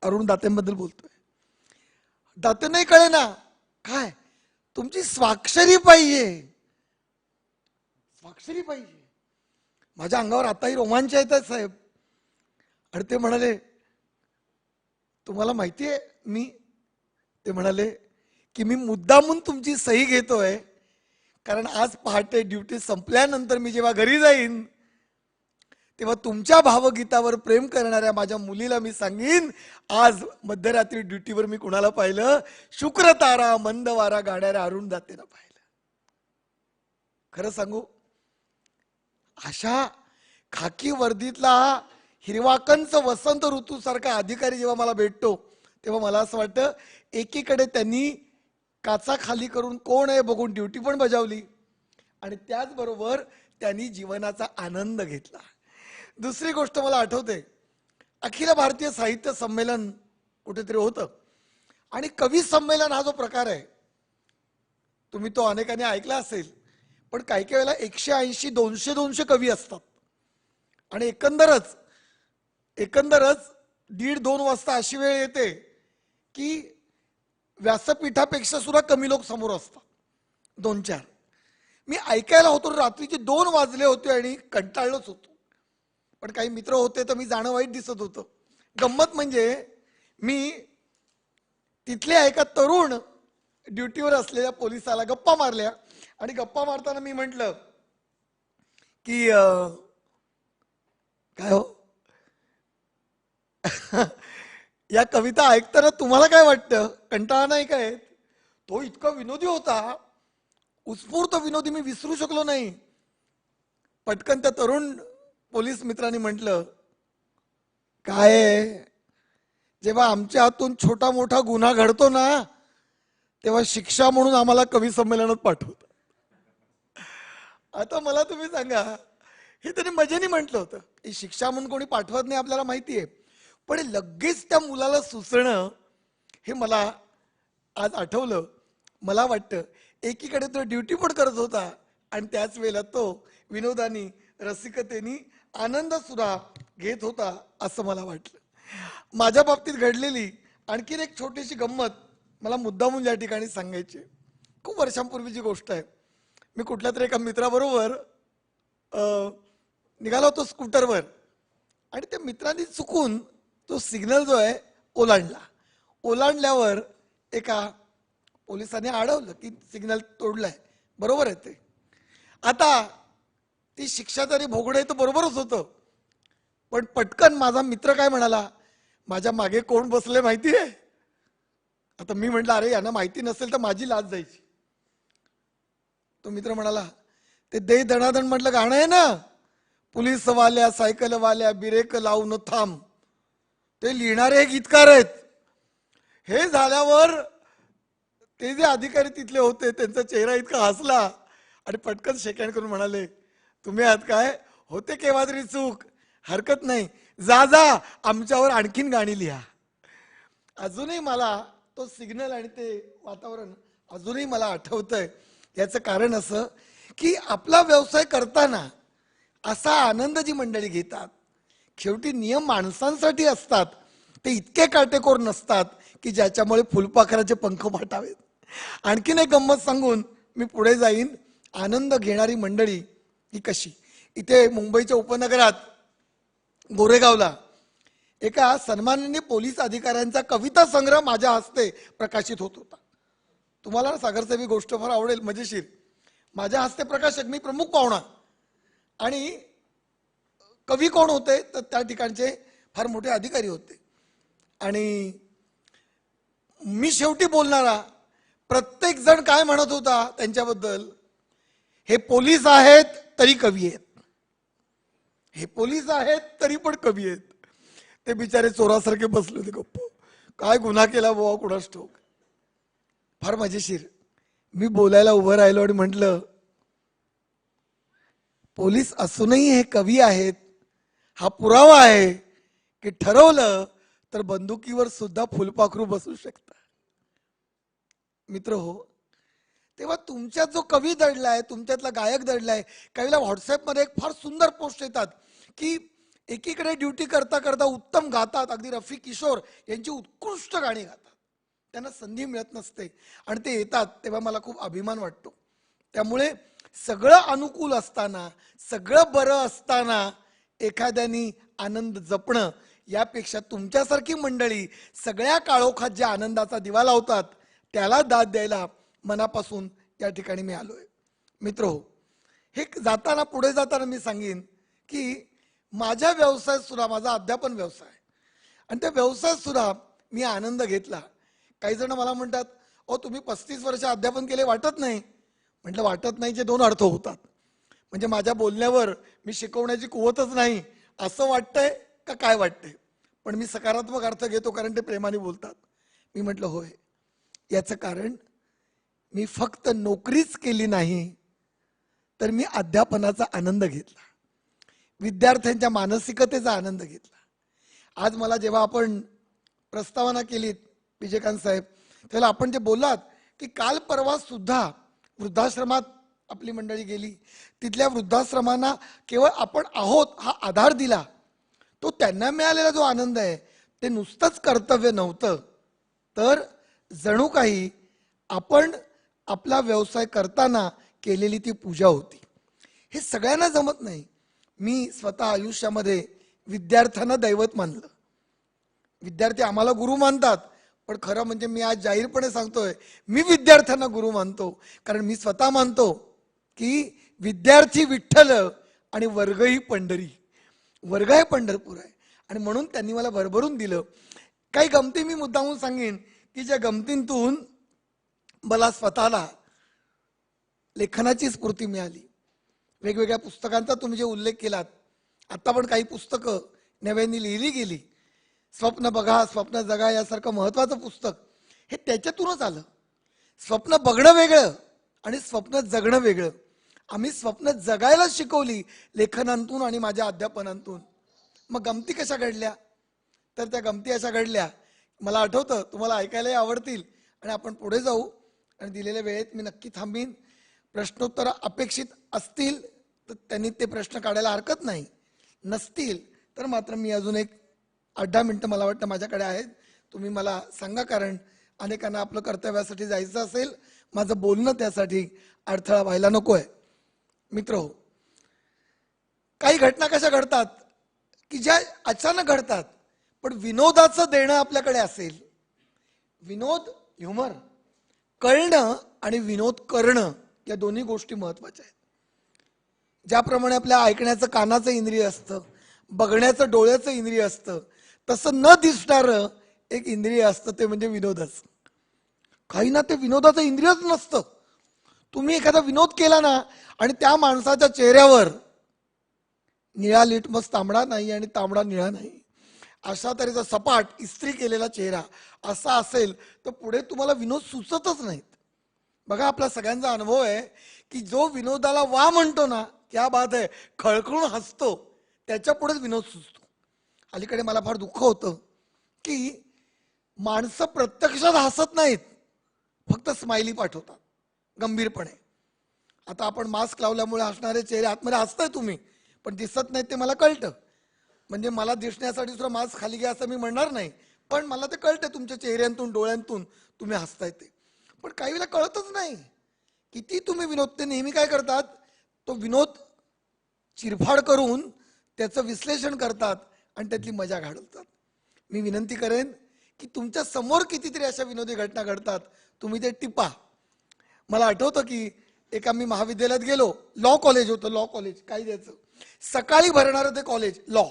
अरुण दातेंबद्दल बोलतोय. दाते नाही कळे ना काय, तुमची स्वाक्षरी पाहिजे, स्वाक्षरी पाहिजे. माझ्या अंगावर आताही रोमांच येतात साहेब. आणि ते म्हणाले, तुम्हाला माहिती आहे ते म्हणाले की मी मुद्दामून तुमची सही घेतोय, कारण आज पहाटे ड्युटी संपल्यानंतर मी जेव्हा घरी जाईन तेव्हा तुमच्या भावगीतावर प्रेम करणाऱ्या माझ्या मुलीला मी सांगीन, आज मध्यरात्री ड्युटीवर मी कुणाला पाहिलं, शुक्र तारा मंद वारा गाणाऱ्या अरुण दातेला पाहिलं. खरं सांगू, अशा खाकी वर्दीतला हिरवाकंच वसंत ऋतू सारखा अधिकारी जेव्हा मला भेटतो तेव्हा मला असं वाटतं, एकीकडे त्यांनी काचा खाली करून कोण आहे बघून ड्युटी पण बजावली आणि त्याचबरोबर त्यांनी जीवनाचा आनंद घेतला. दुसरी गोष्ट मला आठवते, अखिल भारतीय साहित्य संमेलन कुठेतरी होतं आणि कवी संमेलन हा जो प्रकार आहे, तुम्ही तो अनेकांनी ऐकला असेल, पण काही काही वेळेला 180 200 कवी असतात आणि एकंदरच 1:30-2 वाजता अशी वेळ येते की व्यासपीठापेक्षा सुद्धा कमी लोक समोर असतात, 2-4. मी ऐकायला होतो, रात्रीचे 2 वाजले होते आणि कंटाळलोच होतो, पण काही मित्र होते तर मी जाणं वाईट दिसत होतं. गंमत म्हणजे मी तिथल्या एका तरुण ड्युटीवर असलेल्या पोलिसाला गप्पा मारल्या आणि गप्पा मारताना मी म्हटलं की काय हो या कविता ऐकताना तुम्हाला काय वाटतं, कंटाळा नाही काय. तो इतका विनोदी होता, उत्स्फूर्त विनोदी, मी विसरू शकलो नाही. पटकन त्या तरुण पोलीस मित्रांनी म्हटलं, काय जेव्हा आमच्या हातून छोटा मोठा गुन्हा घडतो ना तेव्हा शिक्षा म्हणून आम्हाला कवी संमेलनात पाठवतात. आता मला तुम्ही सांगा, हे त्यांनी मजेने म्हटलं होतं, ही शिक्षा म्हणून कोणी पाठवत नाही आपल्याला माहिती आहे, पण लगेच त्या मुलाला सुचणं हे मला आज आठवलं. मला वाटतं एकीकडे तो ड्युटी पण करत होता आणि त्याच वेळेला तो विनोदानी रसिकतेनी आनंद सुद्धा घेत होता असं मला वाटलं. माझ्या बाबतीत घडलेली आणखीन एक छोटीशी गंमत मला मुद्दामून या ठिकाणी सांगायची. खूप वर्षांपूर्वीची गोष्ट आहे. मी कुठल्या तरी एका मित्राबरोबर निघाला होतो स्कूटरवर आणि त्या मित्रांनी चुकून तो सिग्नल जो आहे ओलांडल्यावर एका पोलिसांनी अडवलं की सिग्नल तोडलाय, बरोबर आहे ते. आता ती शिक्षा तरी भोगणे तर बरोबरच होतं, पण पटकन माझा मित्र काय म्हणाला, माझ्या मागे कोण बसले माहिती आहे. आता मी म्हटलं, अरे यांना माहिती नसेल तर माझी लाज जायची. तो मित्र म्हणाला, ते दे दणादण म्हटलं गाणं आहे ना, पोलीसवाल्या सायकलवाल्या बिरेक लावून थांब, ते लिहिणारे गीतकार आहेत. हे झाल्यावर ते जे अधिकारी तिथले होते त्यांचा चेहरा इतका हसला आणि पटकन शेकहँड करून म्हणाले, तुम्ही आहात काय, होते केव्हा तरी चूक, हरकत नाही, जा जा आमच्यावर आणखीन गाणी लिहा. अजूनही मला तो सिग्नल आणि ते वातावरण अजूनही मला आठवतंय. याचं कारण असं की आपला व्यवसाय करताना असा आनंद जी मंडळी घेतात, शेवटी नियम माणसांसाठी असतात, ते इतके काटेकोर नसतात की ज्याच्यामुळे फुलपाखराचे पंख फाटावेत. आणखीन एक गंमत सांगून मी पुढे जाईन. आनंद घेणारी मंडळी ही कशी. इथे मुंबईच्या उपनगरात गोरेगावला एका सन्माननीय पोलीस अधिकाऱ्यांचा कविता संग्रह माझ्या हस्ते प्रकाशित होत होता. तुम्हाला सागरसाहेब ही गोष्ट फार आवडेल, मजेशीर. माझ्या हस्ते प्रकाशक, मी प्रमुख पाहुणा, आणि कवी कोण होते तर त्या ठिकाणचे फार मोठे अधिकारी होते. आणि मी शेवटी बोलणारा, प्रत्येक जण काय म्हणत होता त्यांच्याबद्दल, हे पोलीस आहेत तरी कवी आहेत, हे पोलीस आहेत तरी पण कवी आहेत. ते बिचारे चोरासारखे बसले होते गप्प. काय गुन्हा केला बुवा कुणास ठाऊक. फार मजेशीर. मी बोलायला उभं राहिलो आणि म्हटलं, पोलीस असूनही हे कवी आहेत हा पुरावा आहे की ठरवलं तर बंदुकीवर सुद्धा फुलपाखरू बसू शकतं. मित्र हो, तेव्हा तुमच्यात जो कवी दडलाय, तुमच्यातला गायक दडलाय. काहीला व्हॉट्सअपमध्ये एक फार सुंदर पोस्ट येतात की एकीकडे ड्युटी करता करता उत्तम गातात, अगदी रफी किशोर यांची उत्कृष्ट गाणी गातात, त्यांना संधी मिळत नसते आणि ते येतात तेव्हा मला खूप अभिमान वाटतो. त्यामुळे सगळं अनुकूल असताना, सगळं बरं असताना एखाद्यानी आनंद जपणं यापेक्षा तुमच्यासारखी मंडळी सगळ्या काळोखात ज्या आनंदाचा दिवा लावतात त्याला दाद द्यायला मनापासून या ठिकाणी मी आलोय. मित्र हो, हे जाताना पुढे जाताना मी सांगेन की माझ्या व्यवसायात सुद्धा, माझा अध्यापन व्यवसाय आणि त्या व्यवसायात सुद्धा मी आनंद घेतला. काही जण मला म्हणतात, ओ तुम्ही 35 वर्ष अध्यापन केले वाटत नाही. म्हटलं वाटत नाहीचे दोन अर्थ होतात. म्हणजे माझ्या बोलण्यावर मी शिकवण्याची कुवतच नाही असं वाटतंय का काय वाटतंय, पण मी सकारात्मक अर्थ घेतो कारण ते प्रेमाने बोलतात. मी म्हटलं होय, याचं कारण मी फक्त नोकरीच केली नाही तर मी अध्यापनाचा आनंद घेतला, विद्यार्थ्यांच्या मानसिकतेचा आनंद घेतला. आज मला जेव्हा आपण प्रस्तावना केलीत विजयकांत साहेब, त्याला आपण जे बोललात की काल परवा सुद्धा वृद्धाश्रमात आपली मंडळी गेली, तिथल्या वृद्धाश्रमांना केवळ आपण आहोत हा आधार दिला, तो त्यांना मिळालेला जो आनंद आहे ते नुसतंच कर्तव्य नव्हतं, तर जणू काही आपण आपला व्यवसाय करताना केलेली ती पूजा होती. हे सगळ्यांना जमत नाही. मी स्वतः आयुष्यामध्ये विद्यार्थ्यांना दैवत मानलं. विद्यार्थी आम्हाला गुरु मानतात, पण खरं म्हणजे मी आज जाहीरपणे सांगतोय, मी विद्यार्थ्यांना गुरु मानतो. कारण मी स्वतः मानतो की विद्यार्थी विठ्ठल आणि वर्ग ही पंढरी, वर्ग हे पंढरपूर आहे. आणि म्हणून त्यांनी मला भरभरून दिलं. काही गमती मी मुद्दामून सांगेन की ज्या गमतींतून मला स्वतःला लेखनाची स्फूर्ती मिळाली. वेगवेगळ्या पुस्तकांचा तुम्ही जे उल्लेख केलात, आता पण काही पुस्तकं नव्याने लिहिली गेली. स्वप्न बघा स्वप्न जगा यासारखं महत्वाचं पुस्तक हे त्याच्यातूनच आलं. स्वप्न बघणं वेगळं आणि स्वप्न जगणं वेगळं. आम्ही स्वप्न जगायला शिकवली लेखनांतून आणि माझ्या अध्यापनातून. मग गमती कशा घडल्या, तर त्या गमती अशा घडल्या, मला आठवतं, तुम्हाला ऐकायलाही आवडतील आणि आपण पुढे जाऊ. आणि दिलेल्या वेळेत मी नक्की थांबीन. प्रश्नोत्तर अपेक्षित असतील तर त्यांनी ते प्रश्न काढायला हरकत नाही, नसतील तर मात्र मी अजून एक 8-10 मिनिटं मला वाटतं माझ्याकडे आहेत. तुम्ही मला सांगा, कारण अनेकांना आपलं कर्तव्यासाठी जायचं असेल. माझं बोलणं त्यासाठी अडथळा व्हायला नको आहे. मित्र हो, काही घटना कशा घडतात की ज्या अचानक घडतात, पण विनोदाचं देणं आपल्याकडे असेल, विनोद ह्युमर कळणं आणि विनोद करणं या दोन्ही गोष्टी महत्वाच्या आहेत. ज्याप्रमाणे आपल्या ऐकण्याचं कानाचं इंद्रिय असतं, बघण्याचं डोळ्याचं इंद्रिय असतं, तसं न दिसणारं एक इंद्रिय असतं, ते म्हणजे विनोदच. काही ना ते विनोदाचं इंद्रियच नसतं. तुम्ही एखादा विनोद केला ना आणि त्या माणसाच्या चेहऱ्यावर निळा लिटमस तांबडा नाही आणि तांबडा निळा नाही अशा तऱ्हेचा सपाट इस्त्री केलेला चेहरा असा असेल तर पुढे तुम्हाला विनोद सुचतच नाहीत. बघा, आपला सगळ्यांचा अनुभव आहे की जो विनोदाला वा म्हणतो ना, क्या बात आहे, खळखळून हसतो, त्याच्या पुढेच विनोद सुचतो. अलीकडे मला फार दुःख होतं की माणसं प्रत्यक्षात हसत नाहीत, फक्त स्माइली पाठवतात गंभीरपणे. आता आपण मास्क लावल्यामुळे हसणारे चेहरे आतमध्ये हसताय तुम्ही, पण दिसत नाहीत ते मला कळतं. म्हणजे मला दिसण्यासाठी सुद्धा मास्क खाली घ्या असं मी म्हणणार नाही, पण मला ते कळतं तुमच्या चेहऱ्यांतून डोळ्यांतून तुम्ही हसताय ते. पण काही वेळेला कळतच नाही. किती तुम्ही विनोद, ते नेहमी काय करतात, तो विनोद चिरफाड करून त्याचं विश्लेषण करतात आणि त्यातली मजा घालवतात. मी विनंती करेन की तुमच्या समोर कितीतरी अशा विनोदी घटना घडतात, तुम्ही ते टिपा. मला आठवतं की एका मी महाविद्यालयात गेलो, लॉ कॉलेज होतं, लॉ कॉलेज काय द्यायचं, सकाळी भरणारं ते कॉलेज लॉ.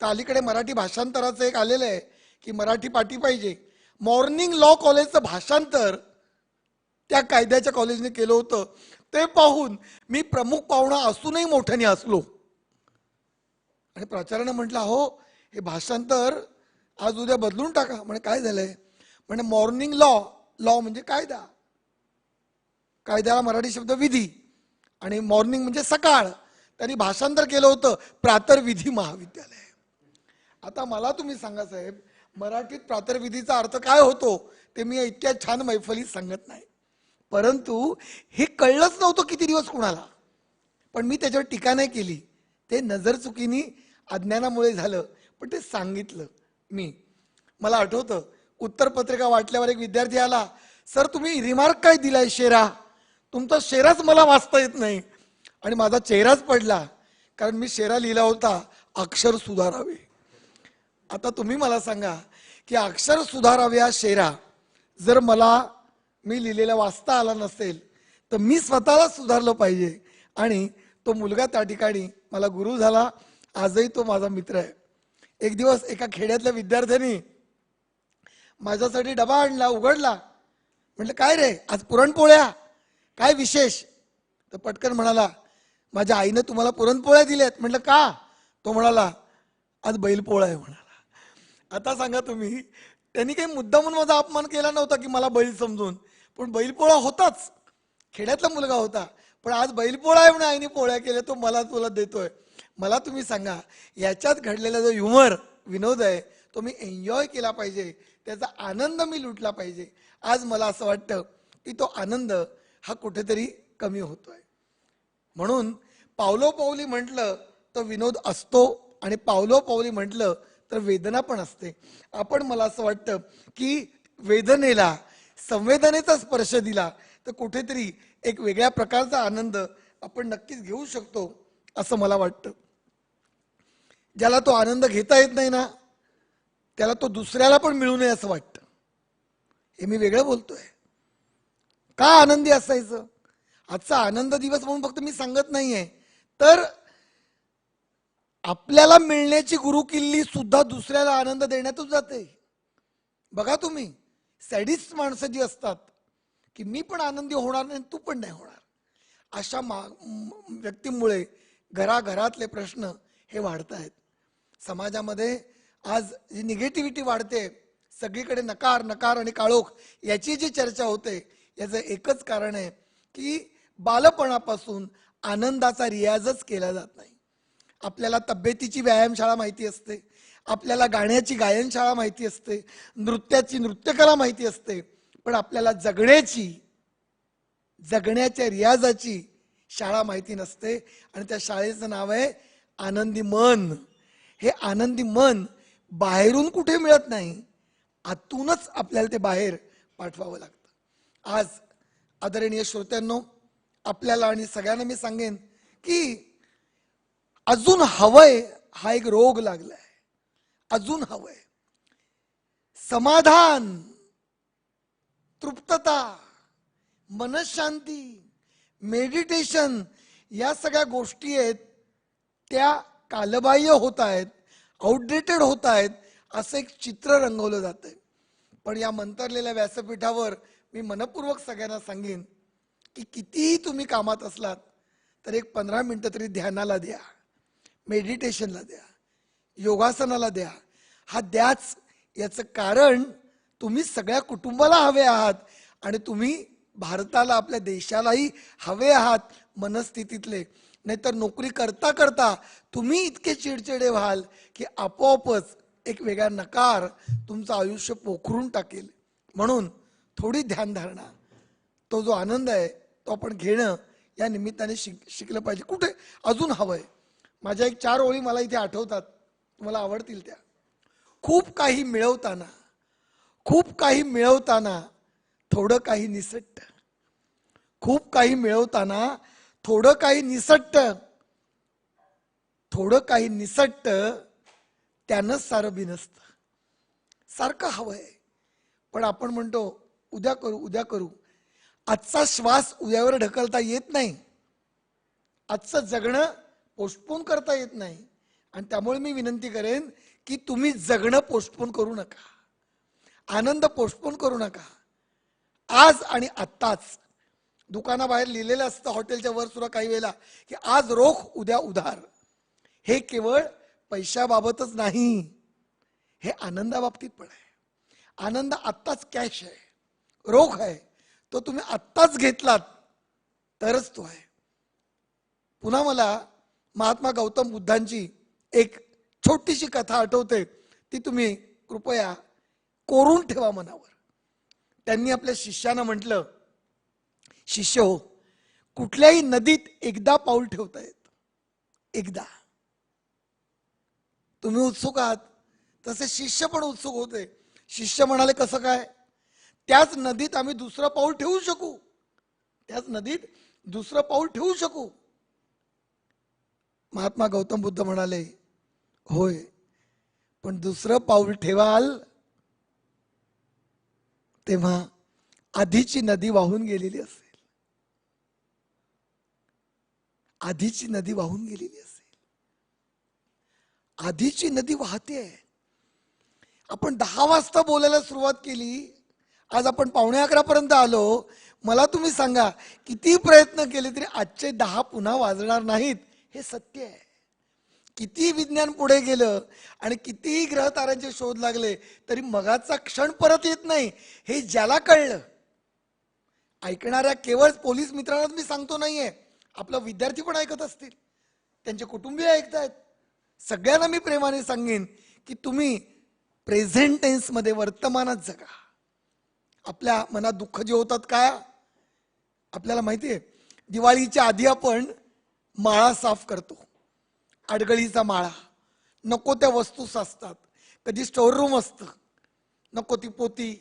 तर अलीकडे मराठी भाषांतराचं एक आलेलं आहे की मराठी पाटी पाहिजे. मॉर्निंग लॉ कॉलेजचं भाषांतर त्या कायद्याच्या कॉलेजने केलं होतं. ते पाहून मी प्रमुख पाहुणा असूनही मोठ्याने हसलो. आणि प्राचार्यानं म्हटलं, हो हे भाषांतर आज उद्या बदलून टाका. म्हणे काय झालंय? म्हणजे मॉर्निंग लॉ, लॉ म्हणजे कायदा, कायद्याला मराठी शब्द विधी, आणि मॉर्निंग म्हणजे सकाळ. त्यांनी भाषांतर केलं होतं प्रातर्विधी महाविद्यालय. आता मला तुम्ही सांगा साहेब, मराठीत प्रातर्विधीचा अर्थ काय होतो ते मी इतक्या छान मैफलीत सांगत नाही, परंतु हे कळलंच नव्हतं किती दिवस कुणाला. पण मी त्याच्यावर टीका नाही केली, ते नजर चुकीनी अज्ञानामुळे झालं, पण ते सांगितलं मी. मला आठवतं उत्तरपत्रिका वाटल्यावर एक विद्यार्थी आला, सर तुम्ही रिमार्क काय दिलाय शेरा, तुमचा शेराच मला वाचता येत नाही. आणि माझा चेहराच पडला, कारण मी शेरा लिहिला होता अक्षर सुधारावे. आता तुम्ही मला सांगा की अक्षर सुधाराव्या शेरा जर मला मी लिहिलेला वाचता आला नसेल तर मी स्वतःला सुधारलं पाहिजे. आणि तो मुलगा त्या ठिकाणी मला गुरु झाला, आजही तो माझा मित्र आहे. एक दिवस एका खेड्यातल्या विद्यार्थ्यांनी माझ्यासाठी डबा आणला, उघडला. म्हटलं काय रे आज पुरणपोळ्या, काय विशेष? तर पटकन म्हणाला, माझ्या आईनं तुम्हाला पुरणपोळ्या दिल्यात. म्हटलं का? तो म्हणाला, आज बैलपोळा आहे म्हणाला. आता सांगा तुम्ही, त्यांनी काही मुद्दा म्हणून माझा अपमान केला नव्हता की मला बैल समजून, पण बैलपोळा होताच, खेड्यातला मुलगा होता, पण आज बैलपोळा आहे म्हणून आईने पोळ्या केल्या, तो मला तुला देतोय. मला तुम्ही सांगा, याच्यात घडलेला जो ह्युमर विनोद आहे तो मी एन्जॉय केला पाहिजे, त्याचा आनंद मी लुटला पाहिजे. आज मला असं वाटतं की तो आनंद हा कुठेतरी कमी होतोय. म्हणून पावलोपावली म्हटलं तर विनोद असतो, आणि पावलोपावली म्हटलं तर वेदना पण असते. आपण मला असं वाटतं की वेदनेला संवेदनेचा स्पर्श दिला तर कुठेतरी एक वेगळ्या प्रकारचा आनंद आपण नक्कीच घेऊ शकतो असं मला वाटतं. ज्याला तो आनंद घेता येत नाही ना, त्याला तो दुसऱ्याला पण मिळू नये असं वाटतं. हे मी वेगळं बोलतोय. का आनंदी असायचं? आजचा आनंद दिवस म्हणून फक्त मी सांगत नाहीये, तर आपल्याला मिळण्याची गुरुकिल्ली सुद्धा दुसऱ्याला आनंद देण्यातच जाते. बघा तुम्ही, सॅडिस्ट माणसं जी असतात की मी पण आनंदी होणार नाही, तू पण नाही होणार, अशा व्यक्तींमुळे घराघरातले प्रश्न हे वाढत आहेत. समाजामध्ये आज जी निगेटिव्हिटी वाढते, सगळीकडे नकार नकार आणि काळोख याची जी चर्चा होते, याचं एकच कारण आहे की बालपणापासून आनंदाचा रियाजच केला जात नाही. आपल्याला तब्येतीची व्यायामशाळा माहिती असते, आपल्याला गाण्याची गायनशाळा माहिती असते, नृत्याची नृत्यकला माहिती असते, पण आपल्याला जगण्याच्या रियाजाची शाळा माहिती नसते. आणि त्या शाळेचं नाव आहे आनंदी मन. हे आनंदी मन बाहेरून कुठे मिळत नाही, आतूनच आपल्याला ते बाहेर पाठवावं लागतं. आज आदरणीय श्रोत्यांनो, आपल्याला आणि सगळ्यांना मी सांगेन की अजून हवंय हा एक रोग लागलाय. अजून हवंय समाधान, तृप्तता, मनशांती, मेडिटेशन, या सगळ्या गोष्टी आहेत त्या कालबाह्य होत आहेत, आउटडेटेड होत आहेत, असं एक चित्र रंगवलं जातंय. पण या मंतरलेल्या व्यासपीठावर मी मनपूर्वक सगळ्यांना सांगेन की कितीही तुम्ही कामात असलात तर एक 15 मिनिटं तरी ध्यानाला द्या, मेडिटेशनला द्या, योगासनाला द्या. हा द्याच, याचं कारण तुम्ही सगळ्या कुटुंबाला हवे आहात, आणि तुम्ही भारताला, आपल्या देशालाही हवे आहात मनस्थितीतले. नाहीतर नोकरी करता करता तुम्ही इतके चिडचिडे व्हाल की आपोआपच एक वेगळा नकार तुमचं आयुष्य पोखरून टाकेल. म्हणून थोडी ध्यानधारणा, तो जो आनंद आहे तो आपण घेणं या निमित्ताने शिकलं पाहिजे. कुठे अजून हवंय? माझ्या एक 4 ओळी मला इथे आठवतात, तुम्हाला आवडतील त्या. खूप काही मिळवताना थोडं काही निसट्ट, खूप काही मिळवताना थोडं काही निसट्ट, थोडं काही निसट्ट त्यानं सारं बिनसत. सारखं हवंय, पण आपण म्हणतो उद्या करू उद्या करू. आजचा श्वास उद्यावर ढकलता येत नाही, आजचं जगणं पोस्टपोन करता येत नाही. आणि त्यामुळे मी विनंती करेन की तुम्ही जगणं पोस्टपोन करू नका. आनंद पोस्टपोन करू नका. आज आणि आत्ताच दुकानाबाहेर लिहिलेलं असतं हॉटेलच्या वर सुद्धा काही वेळेला की आज रोख उद्या उधार. हे केवळ पैशाबाबतच नाही, हे आनंदाबाबतीत पण आहे. आनंद आत्ताच कॅश आहे, रोख आहे, तो तुम्ही आत्ताच घेतलात तरच तो आहे. पुन्हा मला महात्मा गौतम बुद्धांची एक छोटीशी कथा आठवते, ती तुम्ही कृपया कोरून ठेवा मनावर. त्यांनी आपल्या शिष्यानं म्हटलं, शिष्य हो, कुठल्याही नदीत एकदा पाऊल ठेवता येत, एकदा. तुम्ही उत्सुक आहात तसे शिष्य पण उत्सुक होते. शिष्य म्हणाले, कसं काय? त्याच नदीत आम्ही दुसरं पाऊल ठेवू शकू, त्याच नदीत दुसरं पाऊल ठेवू शकू. महात्मा गौतम बुद्ध म्हणाले, होय, पण दुसरं पाऊल ठेवाल तेव्हा आधीची नदी वाहून गेलेली असेल, आधीची नदी वाहून गेलेली असेल. आधीची नदी वाहते. आपण 10 वाजता बोलायला सुरुवात केली, आज आपण 11:45 पर्यंत आलो. मला तुम्ही सांगा, किती प्रयत्न केले तरी आजचे 10 पुन्हा वाजणार नाहीत, हे सत्य आहे. किती विज्ञान पुढे गेलं आणि कितीही ग्रह ताऱ्यांचे शोध लागले तरी मगाचा क्षण परत येत नाही, हे ज्याला कळलं. ऐकणाऱ्या केवळ पोलीस मित्रांना मी सांगतो नाहीये, आपला विद्यार्थी पण ऐकत असतील, त्यांचे कुटुंबीय ऐकतायत. सगळ्यांना मी प्रेमाने सांगेन की तुम्ही प्रेझेंट टेन्स मध्ये वर्तमानात जगा. आपल्या मनात दुःख जे होतात काय, आपल्याला माहितीये, दिवाळीच्या आधी आपण माळा साफ करतो, अडगळीचा माळा. नको त्या वस्तू साचतात. कधी स्टोर रूम असतं, नको ती पोती,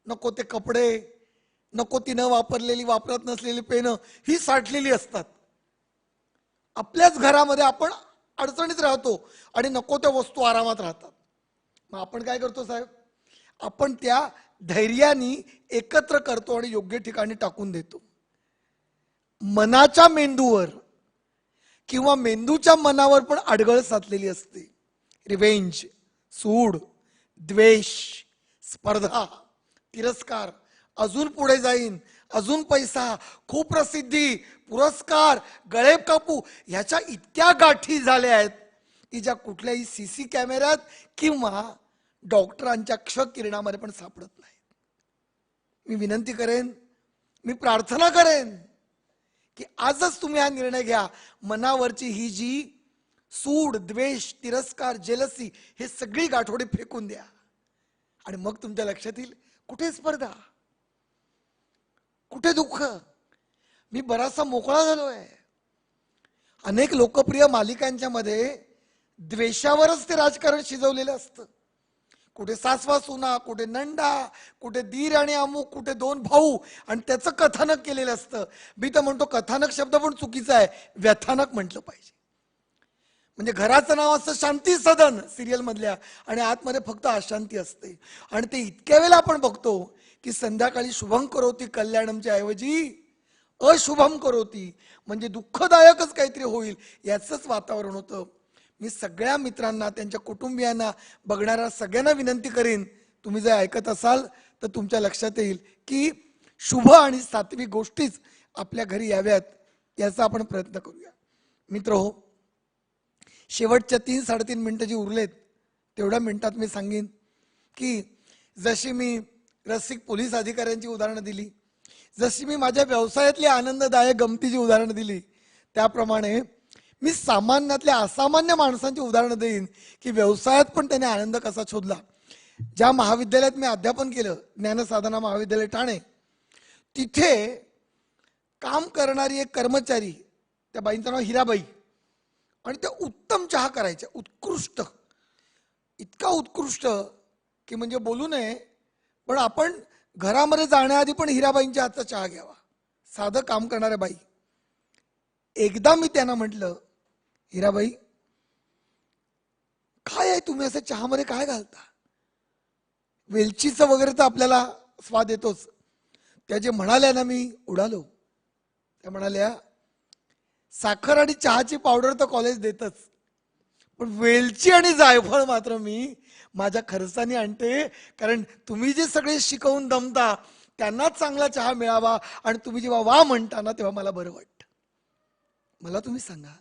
नको ते कपडे, नको ती न वापरलेली वापरत नसलेली पेनं ही साठलेली असतात. आपल्याच घरामध्ये आपण अडचणीत राहतो आणि नको त्या वस्तू आरामात राहतात. मग आपण काय करतो साहेब? आपण त्या धैर्याने एकत्र करतो आणि योग्य ठिकाणी टाकून देतो. मनाच्या मेंदूवर किंवा मेंदूच्या मनावर पण अडगळ साचलेली असते. रिवेंज, सूड, द्वेष, स्पर्धा, तिरस्कार, अजून पुढे जाईन, अजून पैसा, खूप प्रसिद्धी, पुरस्कार, गळे कापू, ह्याच्या इतक्या गाठी झाल्या आहेत की ज्या कुठल्याही सीसी कॅमेऱ्यात किंवा डॉक्टरांच्या क्ष किरणामध्ये पण सापडत नाहीत. मी विनंती करेन, मी प्रार्थना करेन की आजच तुम्ही हा निर्णय घ्या. मनावरची ही जी सूड, द्वेष, तिरस्कार, जेलसी, हे सगळी गाठोडे फेकून द्या आणि मग तुमच्या लक्षात येईल कुठे स्पर्धा, कुठे दुःख. मी बराचसा मोकळा झालोय. अनेक लोकप्रिय मालिकांच्या मध्ये द्वेषावरच ते राजकारण शिजवलेलं असतं. कुठे सासवा सुना, कुठे नंडा, कुठे दीर आणि अमुक, कुठे 2 भाऊ, आणि त्याचं कथानक केलेलं असतं. मी तर म्हणतो कथानक शब्द पण चुकीचा आहे, व्यथानक म्हटलं पाहिजे. म्हणजे घराचं नाव असतं शांती सदन सिरियल मधल्या, आणि आतमध्ये फक्त अशांती असते. आणि ते इतक्या वेळेला आपण बघतो की संध्याकाळी शुभम करोती कल्याणमच्या ऐवजी अशुभम करोती, म्हणजे दुःखदायकच काहीतरी होईल याचंच वातावरण होतं. मी सगळ्या मित्रांना, त्यांच्या कुटुंबियांना, बघणाऱ्या सगळ्यांना विनंती करेन, तुम्ही जर ऐकत असाल तर तुमच्या लक्षात येईल की शुभ आणि सात्विक गोष्टीच आपल्या घरी याव्यात, याचा आपण प्रयत्न करूया. मित्रहो, शेवटच्या 3-3.5 मिनिटं जी उरलेत तेवढ्या मिनिटात मी सांगेन की जशी मी रसिक पोलीस अधिकाऱ्यांची उदाहरणं दिली, जशी मी माझ्या व्यवसायातली आनंददायक गमतीची उदाहरणं दिली, त्याप्रमाणे मी सामान्यातल्या असामान्य माणसांची उदाहरणं देईन की व्यवसायात पण त्याने आनंद कसा शोधला. ज्या महाविद्यालयात मी अध्यापन केलं, ज्ञानसाधना महाविद्यालय ठाणे, तिथे काम करणारी एक कर्मचारी, त्या बाईंचं नाव हिराबाई, आणि त्या उत्तम चहा करायच्या, उत्कृष्ट, इतका उत्कृष्ट की म्हणजे बोलू नये. पण आपण घरामध्ये जाण्याआधी पण हिराबाईंच्या हातचा चहा घ्यावा. साधं काम करणाऱ्या बाई. एकदा मी त्यांना म्हटलं, हिराबाई, काय आहे तुम्ही असं चहामध्ये काय घालता? वेलचीचं वगैरे तर आपल्याला स्वाद येतोच. त्या जे म्हणाल्या ना, मी उडालो. त्या म्हणाल्या, साखर आणि चहाची पावडर तर कॉलेज देतच, पण वेलची आणि जायफळ मात्र मी माझ्या खर्चाने आणते, कारण तुम्ही जे सगळे शिकवून दमता त्यांनाच चांगला चहा मिळावा, आणि तुम्ही जेव्हा वा म्हणता ना तेव्हा मला बरं वाटतं. मला तुम्ही सांगा,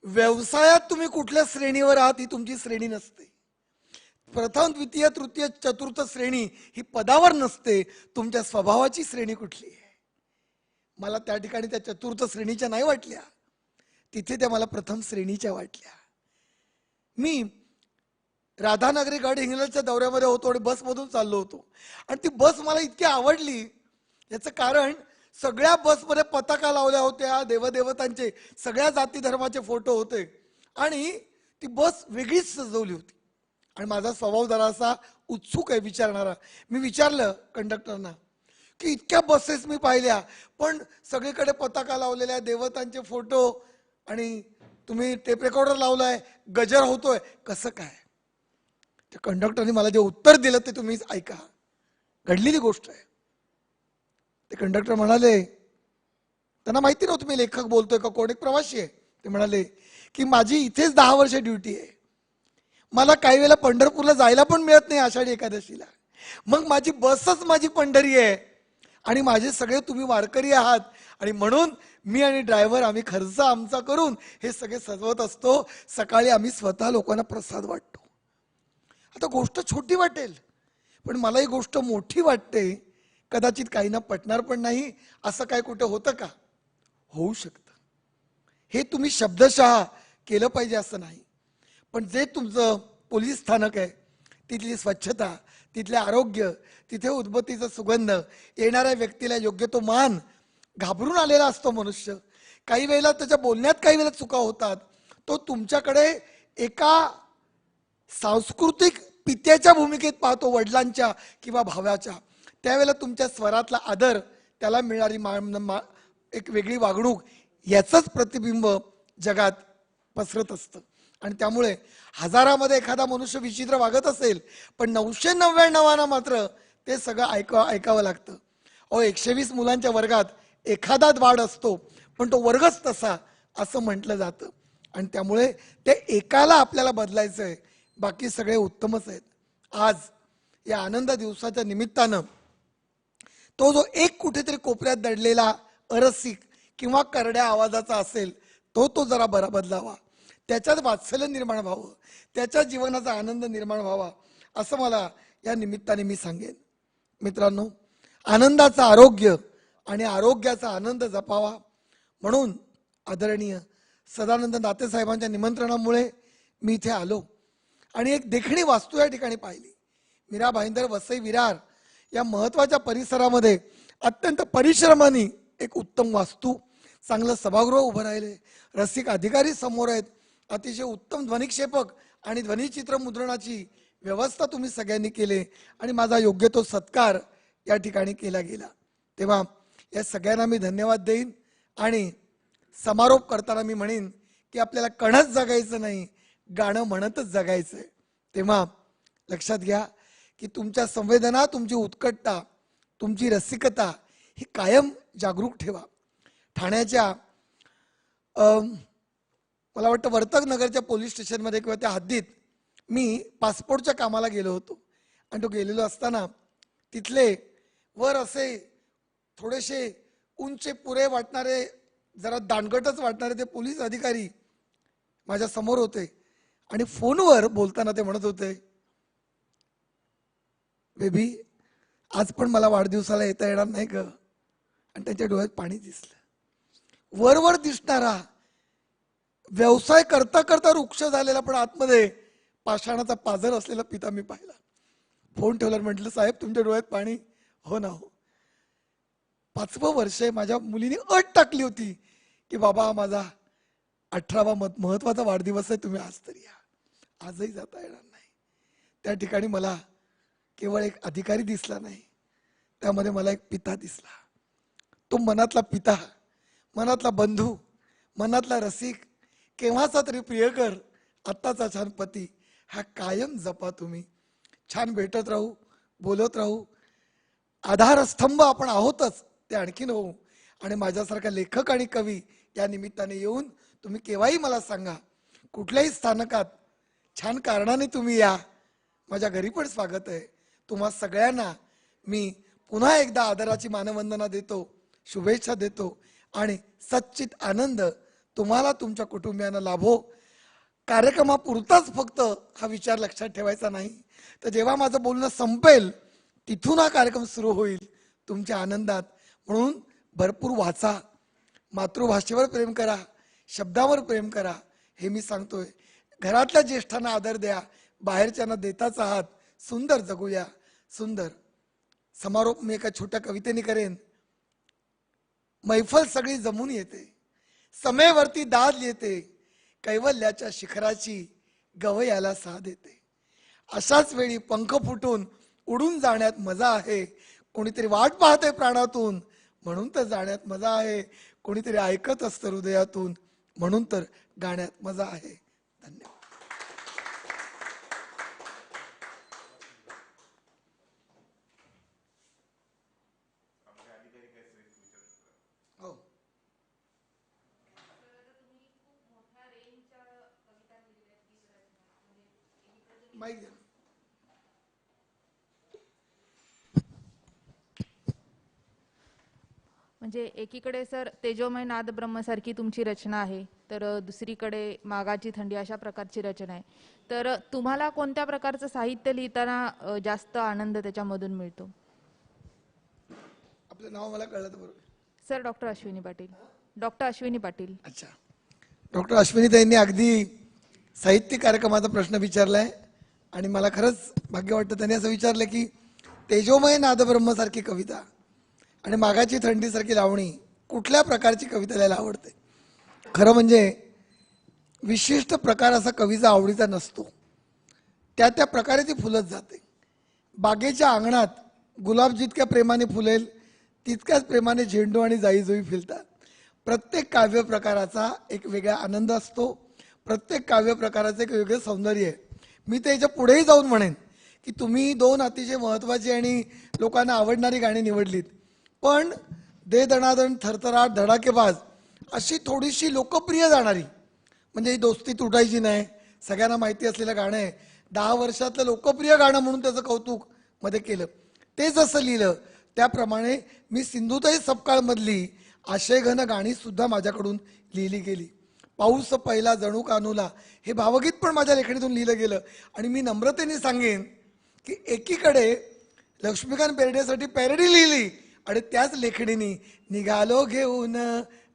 व्यवसायात तुम्ही कुठल्या श्रेणीवर आहात ही तुमची श्रेणी नसते. प्रथम द्वितीय तृतीय चतुर्थ श्रेणी ही पदावर नसते, तुमच्या स्वभावाची श्रेणी कुठली आहे. मला त्या ठिकाणी त्या चतुर्थ श्रेणीच्या नाही वाटल्या, तिथे त्या मला प्रथम श्रेणीच्या वाटल्या. मी राधानगरी गड हिंगलजच्या दौऱ्यामध्ये होतो आणि बसमधून चाललो होतो, आणि ती बस मला इतकी आवडली. याचं कारण, सगळ्या बसमध्ये पताका लावल्या होत्या, देवदेवतांचे सगळ्या जाती धर्माचे फोटो होते, आणि ती बस वेगळीच सजवली होती. आणि माझा स्वभाव जरासा उत्सुक आहे विचारणारा. मी विचारलं कंडक्टरना की इतक्या बसेस मी पाहिल्या, पण सगळीकडे पताका लावलेल्या, देवतांचे फोटो, आणि तुम्ही टेप रेकॉर्डर लावलाय, गजर होतोय, कसं काय? त्या कंडक्टरने मला जे उत्तर दिलं ते तुम्ही ऐका, घडलेली गोष्ट आहे. ते कंडक्टर म्हणाले, त्यांना माहिती नव्हतं मी लेखक बोलतोय का कोण, एक प्रवासी आहे. ते म्हणाले की माझी इथेच 10 वर्ष ड्युटी आहे, मला काही वेळेला पंढरपूरला जायला पण मिळत नाही आषाढी एकादशीला, मग माझी बसच माझी पंढरी आहे, आणि माझे सगळे तुम्ही वारकरी आहात, आणि म्हणून मी आणि ड्रायव्हर आम्ही खर्च आमचा करून हे सगळे सजवत असतो. सकाळी आम्ही स्वतः लोकांना प्रसाद वाटतो. आता गोष्ट छोटी वाटेल, पण मला ही गोष्ट मोठी वाटते. कदाचित काहींना पटणार पण नाही. असं काय कुठे होतं का? होऊ शकतं. हे तुम्ही शब्दशः केलं पाहिजे असं नाही, पण जे तुमचं पोलीस स्थानक आहे, तिथली स्वच्छता, तिथले आरोग्य, तिथे उदबत्तीचा सुगंध, येणाऱ्या व्यक्तीला योग्य तो मान, घाबरून आलेला असतो मनुष्य, काही वेळेला त्याच्या बोलण्यात काही वेळेला चुका होतात, तो तुमच्याकडे एका सांस्कृतिक पित्याच्या भूमिकेत पाहतो, वडिलांच्या किंवा भावाच्या. त्यावेळेला तुमच्या स्वरातला आदर, त्याला मिळणारी एक वेगळी वागणूक, याचंच प्रतिबिंब जगात पसरत असतं. आणि त्यामुळे हजारामध्ये एखादा मनुष्य विचित्र वागत असेल, पण 999 मात्र ते सगळं ऐकावं लागतं. 120 मुलांच्या वर्गात एखादा वाढ असतो, पण तो वर्गच तसा, असं म्हटलं जातं. आणि त्यामुळे ते एकाला आपल्याला बदलायचं आहे, बाकी सगळे उत्तमच आहेत. आज या आनंद दिवसाच्या निमित्तानं तो जो एक कुठेतरी कोपऱ्यात दडलेला अरसिक किंवा करड्या आवाजाचा असेल, तो जरा बरा बदलावा, त्याच्यात वात्सल्य निर्माण व्हावं, त्याच्या जीवनाचा आनंद निर्माण व्हावा, असं मला या निमित्ताने मी सांगेन. मित्रांनो, आनंदाचं आरोग्य आणि आरोग्याचा आनंद जपावा म्हणून आदरणीय सदानंद नातेसाहेबांच्या निमंत्रणामुळे मी इथे आलो, आणि एक देखणी वास्तू या ठिकाणी पाहिली. मीरा भाईंदर वसई विरार या महत्वाच्या परिसरामध्ये अत्यंत परिश्रमाने एक उत्तम वास्तू, चांगलं सभागृह उभं राहिले, रसिक अधिकारी समोर आहेत, अतिशय उत्तम ध्वनिक्षेपक आणि ध्वनिचित्र मुद्रणाची व्यवस्था तुम्ही सगळ्यांनी केली, आणि माझा योग्य तो सत्कार या ठिकाणी केला गेला. तेव्हा या सगळ्यांना मी धन्यवाद देईन, आणि समारोप करताना मी म्हणेन की आपल्याला कणच जगायचं नाही, गाणं म्हणतच जगायचंय. तेव्हा लक्षात घ्या की तुमच्या संवेदना, तुमची उत्कटता, तुमची रसिकता ही कायम जागरूक ठेवा. ठाण्याच्या मला वाटतं वर्तक नगरच्या पोलीस स्टेशनमध्ये किंवा त्या हद्दीत मी पासपोर्टच्या कामाला गेलो होतो, आणि तो गेलेलो असताना तिथले वर असे थोडेसे उंचे पुरे वाटणारे, जरा दांडगटच वाटणारे ते पोलीस अधिकारी माझ्या समोर होते, आणि फोनवर बोलताना ते म्हणत होते, बेबी आज पण मला वाढदिवसाला येता येणार नाही ग. आणि त्यांच्या डोळ्यात पाणी दिसलं. वरवर दिसणारा व्यवसाय करता करता वृक्ष झालेला, पण आतमध्ये पाषाणाचा पाझर असलेला पिता मी पाहिला. फोन ठेवल्यावर म्हटलं, साहेब तुमच्या डोळ्यात पाणी? हो ना हो. 5वं वर्ष आहे, माझ्या मुलीने अट टाकली होती की बाबा माझा 18वा महत्वाचा वाढदिवस आहे, तुम्ही आज तरी या. आजही जाता येणार नाही. त्या ठिकाणी मला केवळ एक अधिकारी दिसला नाही, त्यामध्ये मला एक पिता दिसला. तो मनातला पिता, मनातला बंधू, मनातला रसिक, केव्हाचा तरी प्रियकर, आत्ताचा छान पती, हा कायम जपा तुम्ही. छान भेटत राहू, बोलत राहू. आधारस्तंभ आपण आहोतच, ते आणखीन होऊ. आणि माझ्यासारखा लेखक आणि कवी या निमित्ताने येऊन तुम्ही केव्हाही मला सांगा, कुठल्याही स्थानकात छान कारणाने तुम्ही या. माझ्या घरी पण स्वागत आहे. तुम्हा सगळ्यांना मी पुन्हा एकदा आदराची मानवंदना देतो, शुभेच्छा देतो आणि सच्चित आनंद तुम्हाला तुमच्या कुटुंबियांना लाभो. कार्यक्रमापुरताच फक्त हा विचार लक्षात ठेवायचा नाही, तर जेव्हा माझं बोलणं संपेल तिथून हा कार्यक्रम सुरू होईल तुमच्या आनंदात. म्हणून भरपूर वाचा, मातृभाषेवर प्रेम करा, शब्दावर प्रेम करा, हे मी सांगतोय. घरातल्या ज्येष्ठांना आदर द्या, बाहेरच्यांना देताच आहात. सुंदर जगूया, सुंदर. समारोप मी एका छोट्या कवितेने करेन. मैफल सगळी जमून येते, समेवरती दाद येते, कैवल्याच्या शिखराची गवयाला साथ येते. अशाच वेळी पंख फुटून उडून जाण्यात मजा आहे. कोणीतरी वाट पाहते प्राणातून, म्हणून तर जाण्यात मजा आहे. कोणीतरी ऐकत असतं हृदयातून, म्हणून तर गाण्यात मजा आहे. धन्यवाद. हो, माईक द्या. म्हणजे एकीकडे सर तेजोमय नाद ब्रह्मसारखी तुमची रचना आहे, तर दुसरीकडे मागाची थंडी अशा प्रकारची रचना आहे. तर तुम्हाला कोणत्या प्रकारचं साहित्य लिहिताना जास्त आनंद त्याच्यामधून मिळतो? आपलं नाव मला कळलं तर बरोबर. Sir doctor Ashwini Patil. Doctor Ashwini Patil. अच्छा, डॉक्टर अश्विनीताईंनी अगदी साहित्य कार्यक्रमाचा प्रश्न विचारलाय आणि मला खरंच भाग्य वाटतं. त्यांनी असं विचारलं की तेजोमय नादब्रह्मसारखी कविता आणि मागाची थंडीसारखी लावणी कुठल्या प्रकारची कविता लिहायला आवडते. खरं म्हणजे विशिष्ट प्रकार असा कवीचा आवडीचा नसतो, त्या त्या प्रकारे ती फुलत जाते. बागेच्या अंगणात गुलाब जितक्या प्रेमाने फुलेल तितक्याच प्रेमाने झेंडू आणि जाईजुई फिरतात. प्रत्येक काव्य प्रकाराचा एक वेगळा आनंद असतो, प्रत्येक काव्य प्रकाराचं एक वेगळं सौंदर्य आहे. मी तर याच्या पुढेही जाऊन म्हणेन की तुम्ही दोन अतिशय महत्त्वाची आणि लोकांना आवडणारी गाणी निवडलीत, पण दे दणादण, थरथराट, धडाकेबाज अशी थोडीशी लोकप्रिय जाणारी, म्हणजे ही दोस्ती तुटायची नाही, सगळ्यांना माहिती असलेलं गाणं आहे. 10 वर्षातलं लोकप्रिय गाणं म्हणून त्याचं कौतुक मध्ये केलं. ते जसं लिहिलं त्याप्रमाणे मी सिंधुताई सपकाळमधली आशयघन गाणी सुद्धा माझ्याकडून लिहिली गेली. पाऊस पहिला जणू कानूला हे भावगीत पण माझ्या लेखणीतून लिहिलं गेलं. आणि मी नम्रतेने सांगेन की एकीकडे लक्ष्मीकांत बेर्डेसाठी पॅरडी लिहिली आणि त्याच लेखणीने निघालो घेऊन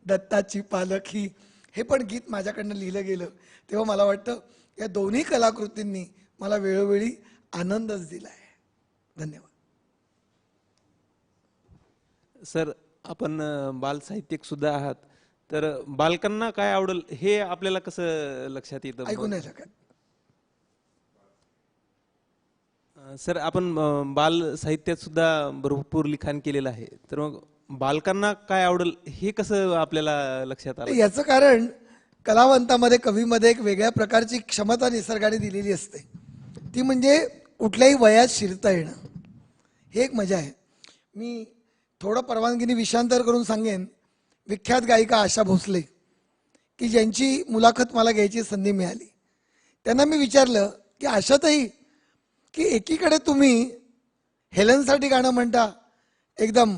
दत्ताची पालखी हे पण गीत माझ्याकडनं लिहिलं गेलं. तेव्हा मला वाटतं या दोन्ही कलाकृतींनी मला वेळोवेळी आनंदच दिला आहे. धन्यवाद. सर, आपण बाल साहित्यिक सुद्धा आहात, तर बालकांना काय आवडेल हे आपल्याला कसं लक्षात येतं? ऐकून नाही शकत. सर, आपण बाल साहित्यात सुद्धा भरपूर लिखाण केलेलं आहे, तर मग बालकांना काय आवडेल हे कसं आपल्याला लक्षात आलं? याचं कारण कलावंतामध्ये, कवीमध्ये एक वेगळ्या प्रकारची क्षमता निसर्गाने दिलेली असते. ती म्हणजे कुठल्याही वयात शिरता येणं, हे एक मजा आहे. मी थोडं परवानगीने विषांतर करून सांगेन. विख्यात गायिका आशा भोसले की ज्यांची मुलाखत मला घ्यायची संधी मिळाली, त्यांना मी विचारलं की आशाताई, की एकीकडे तुम्ही हेलनसाठी गाणं म्हणता, एकदम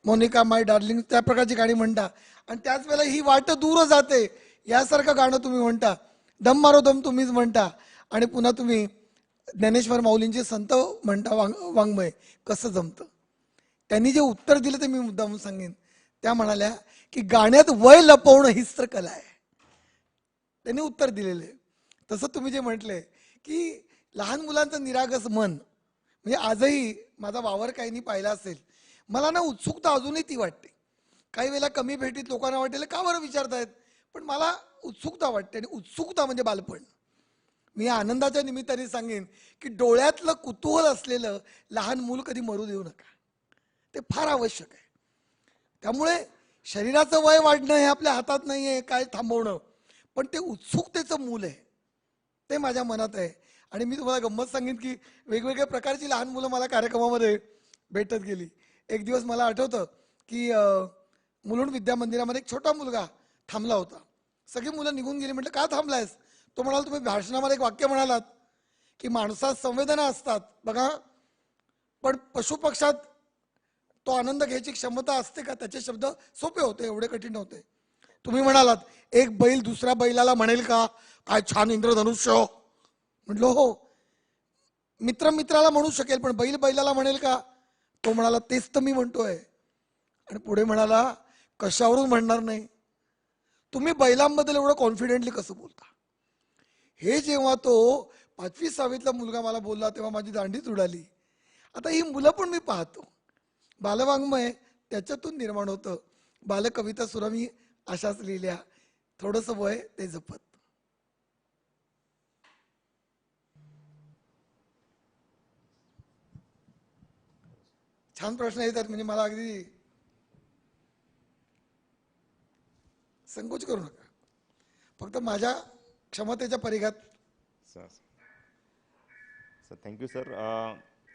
मोनिका माय डार्लिंग त्या प्रकारची गाणी म्हणता, आणि त्याच वेळेला ही वाट दूर जाते यासारखं गाणं तुम्ही म्हणता, दम मारो दम तुम्हीच म्हणता, आणि पुन्हा तुम्ही ज्ञानेश्वर माऊलींचे संत म्हणता वाङ्मय, कसं जमतं? त्यांनी जे उत्तर दिलं ते मी मुद्दाम सांगेन. त्या म्हणाल्या की गाण्यात वय लपवणं हीच तर कला आहे. त्यांनी उत्तर दिलेलं आहे. तसं तुम्ही जे म्हटलंय की लहान मुलांचं निरागस मन, म्हणजे आजही माझा वावर काहींनी पाहिला असेल, मला ना उत्सुकता अजूनही ती वाटते. काही वेळेला कमी भेटीत लोकांना वाटेल का बरं विचारतायत, पण मला उत्सुकता वाटते. आणि उत्सुकता म्हणजे बालपण. मी आनंदाच्या निमित्ताने सांगेन की डोळ्यातलं कुतूहल असलेलं लहान मूल कधी मरू देऊ नका, ते फार आवश्यक आहे. त्यामुळे शरीराचं वय वाढणं हे आपल्या हातात नाही आहे, काय थांबवणं, पण ते उत्सुकतेचं मूल आहे, ते माझ्या मनात आहे. आणि मी तुम्हाला गंमत सांगेन की वेगवेगळ्या प्रकारची लहान मुलं मला कार्यक्रमामध्ये भेटत गेली. एक दिवस मला आठवतं की मुलुंड विद्या मंदिरामध्ये एक छोटा मुलगा थांबला होता. सगळी मुलं निघून गेली. म्हटलं का थांबलायस? तो म्हणाला तुम्ही भाषणामध्ये एक वाक्य म्हणालात की माणसात संवेदना असतात बघा, पण पशुपक्षात तो आनंद घ्यायची क्षमता असते का? त्याचे शब्द सोपे होते, एवढे कठीण नव्हते. तुम्ही म्हणालात एक बैल दुसऱ्या बैलाला म्हणेल का काय छान इंद्रधनुष्य? म्हटलं हो, मित्र मित्राला म्हणू शकेल, पण बैल बैलाला म्हणेल का? तो म्हणाला तेच तर मी म्हणतोय. आणि पुढे म्हणाला कशावरून म्हणणार नाही? तुम्ही बैलांबद्दल एवढं कॉन्फिडेंटली कसं बोलता? हे जेव्हा तो 5वी-6वीतला मुलगा मला बोलला तेव्हा माझी दांडीच उडाली. आता ही मुलं पण मी पाहतो, बालवाङ्मय त्याच्यातून निर्माण होतं. बालकविता सुद्धा मी अशाच लिहिल्या, थोडंसं वय ते जपत. छान प्रश्न येतात, म्हणजे मला अगदी संकोच करू नका, फक्त माझ्या क्षमतेच्या परिघात. Sir sir thank you sir.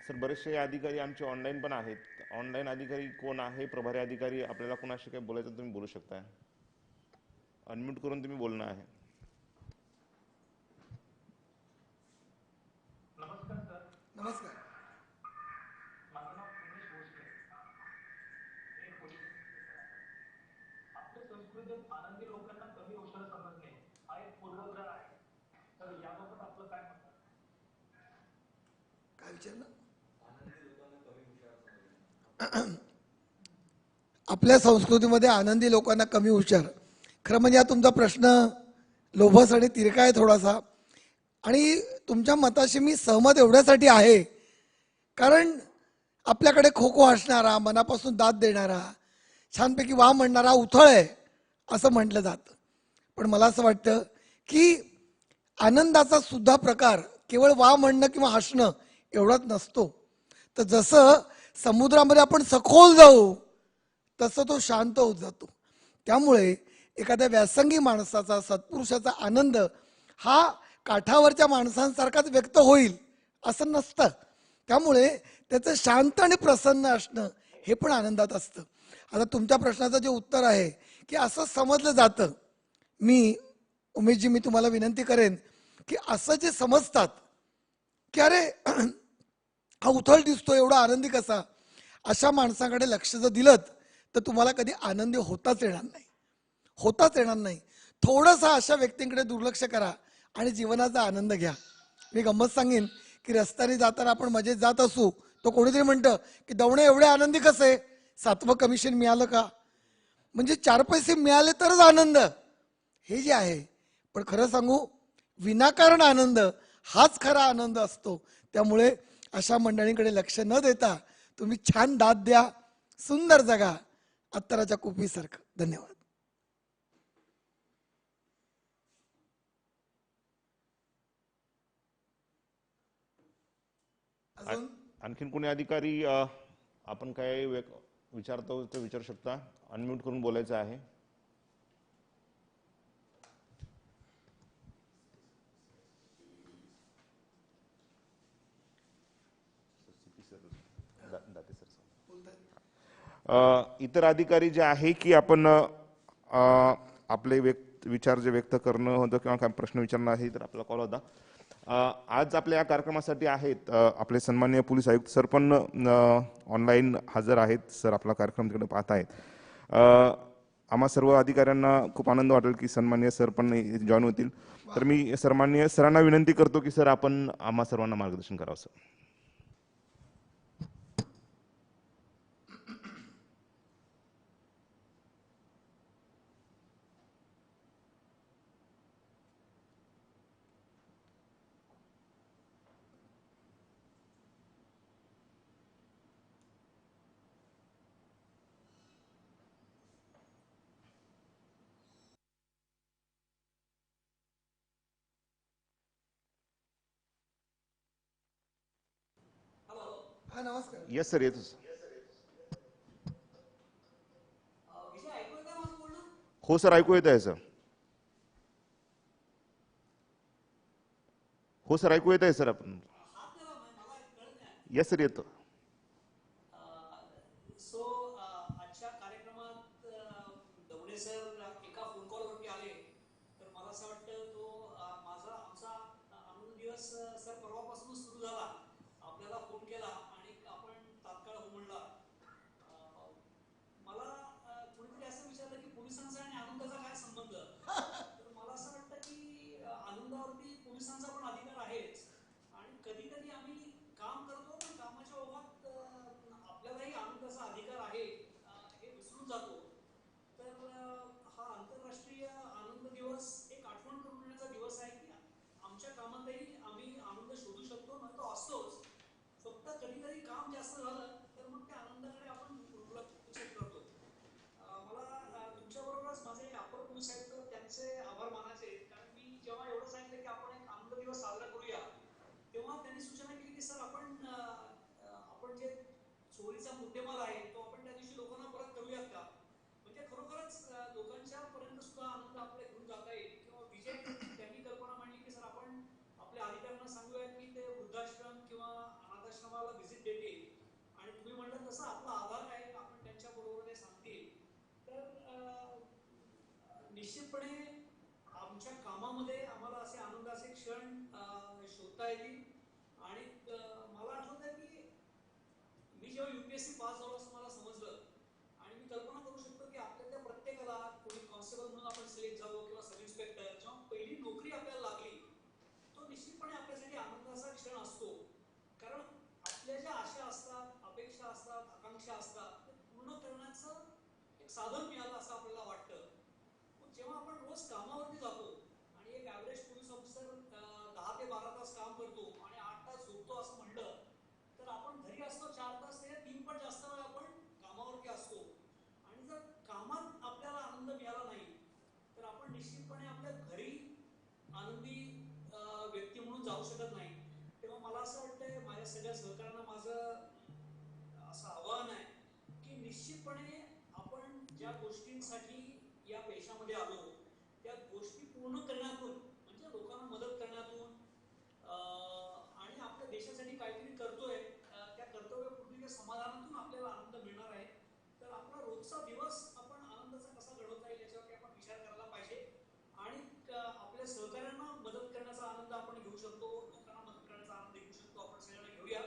Sir बरेचसे अधिकारी आमचे ऑनलाईन पण आहेत. ऑनलाईन अधिकारी कोण आहे, प्रभारी अधिकारी, आपल्याला कोणाशी काही बोलायचं तुम्ही बोलू शकता. अनम्यूट करून तुम्ही बोलणं आहे. नमस्कार. काय विचारलं? आपल्या संस्कृतीमध्ये आनंदी लोकांना कमी हुशार. खरं म्हणजे हा तुमचा प्रश्न लोभस आणि तिरका आहे थोडासा, आणि तुमच्या मताशी मी सहमत एवढ्यासाठी आहे कारण आपल्याकडे खो खो हसणारा, मनापासून दाद देणारा, छानपैकी वा म्हणणारा उथळ आहे असं म्हटलं जातं. पण मला असं वाटतं की आनंदाचा सुद्धा प्रकार केवळ वा म्हणणं किंवा हसणं एवढाच नसतो. तर जसं समुद्रामध्ये आपण सखोल जाऊ तसं तो शांत होत जातो. त्यामुळे एखाद्या व्यासंगी माणसाचा, सत्पुरुषाचा आनंद हा काठावरच्या माणसांसारखाच व्यक्त होईल असं नसतं. त्यामुळे त्याचं शांत आणि प्रसन्न असणं हे पण आनंदात असतं. आता तुमच्या प्रश्नाचं जे उत्तर आहे की असं समजलं जातं, मी उमेशजी मी तुम्हाला विनंती करेन की असं जे समजतात की अरे हा उथळ दिसतो एवढा आनंदी कसा, अशा माणसाकडे लक्ष जर दिलं तर तुम्हाला कधी आनंदी होताच येणार नाही, होताच येणार नाही. थोडंसं अशा व्यक्तींकडे दुर्लक्ष करा आणि जीवनाचा आनंद घ्या. मी गंमत सांगेन की रस्त्याने जाताना आपण मजेत जात असू, तो कोणीतरी म्हणतं की दवणे एवढे आनंदी कसे, 7वं कमिशन मिळालं का? म्हणजे 4 पैसे मिळाले तरच आनंद हे जे आहे. पण खरं सांगू, विनाकारण आनंद हाच खरा आनंद असतो. त्यामुळे अशा मंडळींकडे लक्ष न देता तुम्ही छान दाद द्या, सुंदर जगा, अत्तराच्या कुपीसारखं. धन्यवाद. आणखीन कोणी अधिकारी आपण काय विचारतो ते विचारू शकता. अनम्यूट करून बोलायचं आहे. इतर अधिकारी जे आहे की आपण आपले विचार जे व्यक्त करणं होतं किंवा काय प्रश्न विचारणं आहे तर आपला कॉल होता. आज आपल्या या कार्यक्रमासाठी आहेत आपले सन्माननीय पोलीस आयुक्त सर पण ऑनलाईन हजर आहेत. सर आपला कार्यक्रम तिकडे पाहत आहेत. आम्हा सर्व अधिकाऱ्यांना खूप आनंद वाटेल की सन्माननीय सर पण जॉईन होतील. तर मी सन्माननीय सरांना विनंती करतो की सर आपण आम्हा सर्वांना मार्गदर्शन करावं. सर हा नमस्कार. येस सर येतो. हो सर ऐकू येत आहे सर. हो सर ऐकू येत आहे सर. आपण येस सर येतो. सो आजच्या कार्यक्रमात दवणे सर एका फोन कॉलवरती आले तर मला असं वाटतं तो माझा पोलीस साहेब तर त्यांचे आभार मानायचे आहेत. कारण मी जेव्हा एवढं सांगितलं की आपण एक आनंद दिवस साजरा करूया, तेव्हा त्यांनी सूचना केली की सर आपण जे चोरीचा मुद्देमाल आहे तो आपण त्या दिवशी लोकांना परत करूयात का? म्हणजे खरोखरच लोकांच्या पर्यंत सुद्धा आनंद आपल्या घेऊन जाता येईल. किंवा विजय त्यांनी कल्पना मांडली की सर आपण आपल्या अधिकाऱ्यांना सांगूयात की ते वृद्धाश्रम किंवा अनाथाश्रमाला व्हिजिट देतील आणि तुम्ही म्हटलं तसं आपला आधार आहे, आपण त्यांच्या बरोबर ते सांगतील. तर निश्चितपणे आमच्या कामामध्ये आम्हाला असे आनंदाचे क्षण शोधता येतील. आणि मला आठवतं की मी जेव्हा UPSC पास झालो असं मला समजलं, आणि मी कल्पना करू शकतो की आपल्यातल्या प्रत्येकाला कोणी कॉन्स्टेबल म्हणून आपण सिलेक्ट झालो किंवा सब इन्स्पेक्टर, जेव्हा पहिली नोकरी आपल्याला लागली, तो निश्चितपणे आपल्यासाठी आनंदाचा क्षण असतो. कारण आपल्या ज्या आशा असतात, अपेक्षा असतात, आकांक्षा असतात, ते पूर्ण करण्याचं एक साधन मिळालं असं आपल्याला वाटतं. पण जेव्हा आपण रोज कामावरती जातो आणि एक ॲव्हरेज पोलीस ऑफिसर 10 ते 12 तास काम करतो आणि 8 तास झोपतो असं म्हणलं, तर आपण घरी असतो 4 तास, ते 3 पण जास्त वेळ आपण कामावरती असतो. आणि जर कामात आपल्याला आनंद मिळाला नाही, तर आपण निश्चितपणे आपल्या घरी आनंदी व्यक्ती म्हणून जाऊ शकत नाही. तेव्हा मला असं वाटतंय, माझ्या सगळ्या सहकाऱ्यांना माझं असं आवाहन आहे की निश्चितपणे आपण ज्या गोष्टींसाठी या पेशामध्ये आलो, त्या गोष्टी पूर्ण करण्यातून, म्हणजे लोकांना मदत करण्यातून आणि आपल्या देशासाठी काहीतरी करतोय, त्या कर्तव्यपूर्तीच्या समाधानातून आपल्याला आनंद मिळणार आहे. तर आपला रोजचा दिवस आपण आनंदाचा कसा घडवता येईल याच्यावरती आपण विचार करायला पाहिजे. आणि आपल्या सहकाऱ्यांना मदत करण्याचा आनंद आपण घेऊ शकतो, लोकांना मदत करण्याचा आनंद घेऊ शकतो, आपण सगळ्यांना घेऊया.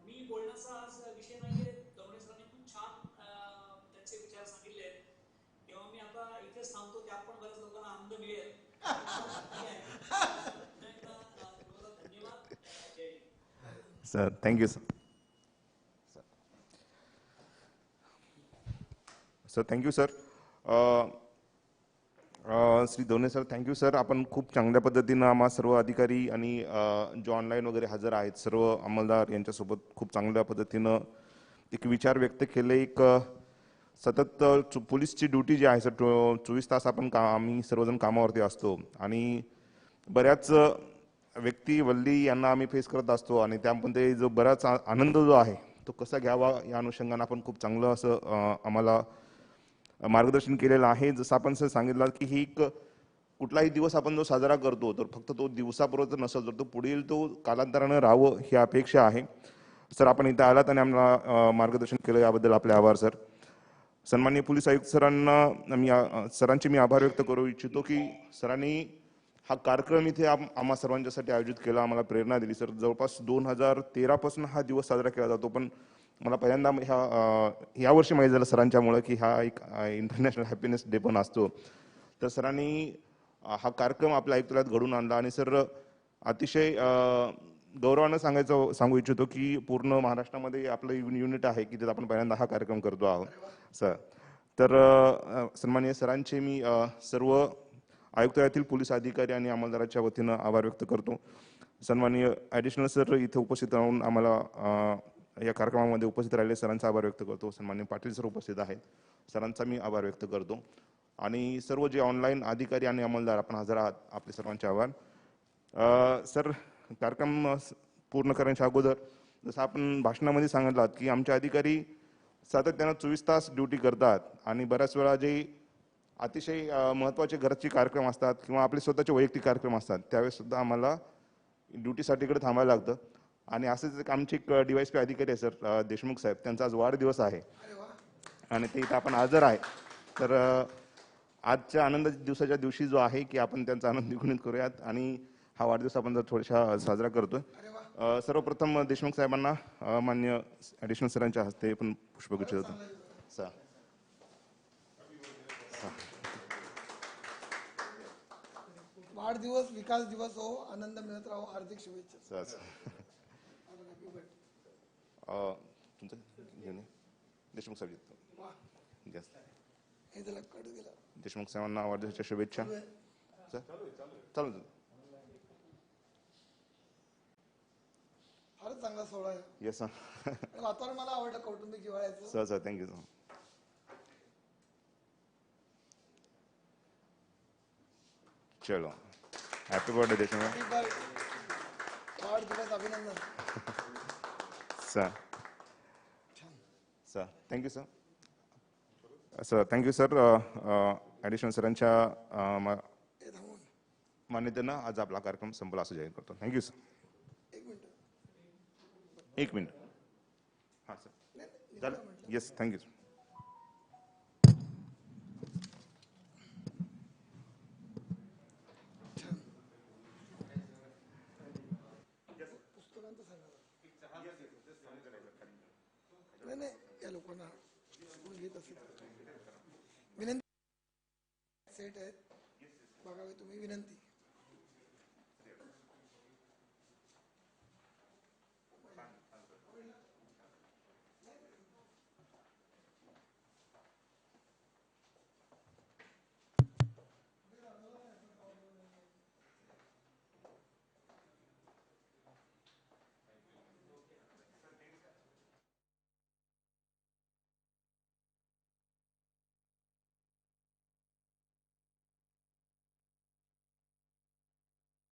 मी बोलण्याचा आज विषय नाहीये, दवणे सरांनी खूप छान त्यांचे विचार सांगितले आहेत. तेव्हा मी आता इथेच थांबतो, त्यात पण बऱ्याच लोकांना आनंद मिळेल. पुन्हा एकदा तुम्हाला धन्यवाद. जय हिंद. Sir thank you sir. Sir thank you sir. Shri Done sir thank you sir. आपण खूप चांगल्या पद्धतीनं आम्हा सर्व अधिकारी आणि जो ऑनलाईन वगैरे हजर आहेत सर्व अंमलदार यांच्यासोबत खूप चांगल्या पद्धतीनं एक विचार व्यक्त केले. एक सतत पोलीसची ड्युटी जी आहे सर 24 तास आम्ही सर्वजण कामावरती असतो आणि बऱ्याच व्यक्ती वल्ली यांना आम्ही फेस करत असतो आणि त्यामध्ये जो बराच आनंद जो आहे तो कसा घ्यावा या अनुषंगाने आपण खूप चांगलं असं आम्हाला मार्गदर्शन केलेलं आहे. जसं आपण सर सांगितलं की ही कुठलाही दिवस आपण जो साजरा करतो तर फक्त तो दिवसापुरतं नसेल, तर तो पुढील तो कालांतरानं राहावं ही अपेक्षा आहे. सर आपण इथं आलात आणि आम्हाला मार्गदर्शन केलं याबद्दल आपले आभार सर. सन्माननीय पोलीस आयुक्त सरांचे मी आभार व्यक्त करू इच्छितो की सरांनी हा कार्यक्रम इथे आम्हा सर्वांच्यासाठी आयोजित केला, आम्हाला प्रेरणा दिली सर. जवळपास 2013 पासून हा दिवस साजरा केला जातो, पण मला पहिल्यांदा ह्या वर्षी माहीत झालं सरांच्यामुळे की हा एक इंटरनॅशनल हॅपीनेस डे पण असतो. तर सरांनी हा कार्यक्रम आपल्या आयुक्तालयात घडून आणला आणि सर अतिशय गौरवानं सांगू इच्छितो की पूर्ण महाराष्ट्रामध्ये आपलं युनिट आहे की तिथे आपण पहिल्यांदा हा कार्यक्रम करतो आहोत सर. तर सन्माननीय सरांचे मी सर्व आयुक्तालयातील पोलीस अधिकारी आणि अंमलदाराच्या वतीनं आभार व्यक्त करतो. सन्माननीय ॲडिशनल सर इथे उपस्थित राहून आम्हाला या कार्यक्रमामध्ये उपस्थित राहिले सरांचा आभार व्यक्त करतो. सन्माननीय पाटील सर उपस्थित आहेत, सरांचा मी आभार व्यक्त करतो. आणि सर्व जे ऑनलाईन अधिकारी आणि अंमलदार आपण हजर आहात आपले सर्वांचे आभार. सर कार्यक्रम पूर्ण करण्याच्या अगोदर जसं आपण भाषणामध्ये सांगितलं की आमचे अधिकारी सातत्यानं 24 तास ड्युटी करतात आणि बऱ्याच वेळा जे अतिशय महत्त्वाचे घरचे कार्यक्रम असतात किंवा आपले स्वतःचे वैयक्तिक कार्यक्रम असतात त्यावेळेस सुद्धा आम्हाला ड्युटीसाठी इकडे थांबायला लागतं. आणि असेच एक आमचे एक DYSP अधिकारी आहे सर देशमुख साहेब, त्यांचा आज वाढदिवस आहे आणि ते इथं आपण हजर आहे. तर आजच्या आनंद दिवसाच्या दिवशी जो आहे की आपण त्यांचा आनंद द्विगुणित करूयात आणि हा वाढदिवस आपण जर थोडासा साजरा करतोय. सर्वप्रथम देशमुख साहेबांना मान्य ॲडिशनल सरांच्या हस्ते पण पुष्पगुच्छ देतो सर. वाढदिवस विकास दिवस हो, आनंद मिळत राहो, हार्दिक शुभेच्छा. तुमचं देशमुख साहेब हे त्याला कट गेला. देशमुख साहेबांना वाढदिवसाच्या शुभेच्छा सर. चालू फारच चांगला सोहळा आहे. Yes sir. वातावरण मला आवडलं कौटुंबिक जिव्हाळ्याचं. Sir thank you sir. चलो हॅपी बर्थडे देशमुख वाढदिवस अभिनंदन. Sir. Sir thank you sir. Sir thank you sir. Additional सरांच्या मान्यतेनं आज आपला कार्यक्रम संपला असं जाहीर करतो. Thank you sir. एक मिनिट. हां सर झालं. Yes thank you sir. नाही या लोकांना घेत असेल विनंती सेट आहेत बघावे तुम्ही विनंती.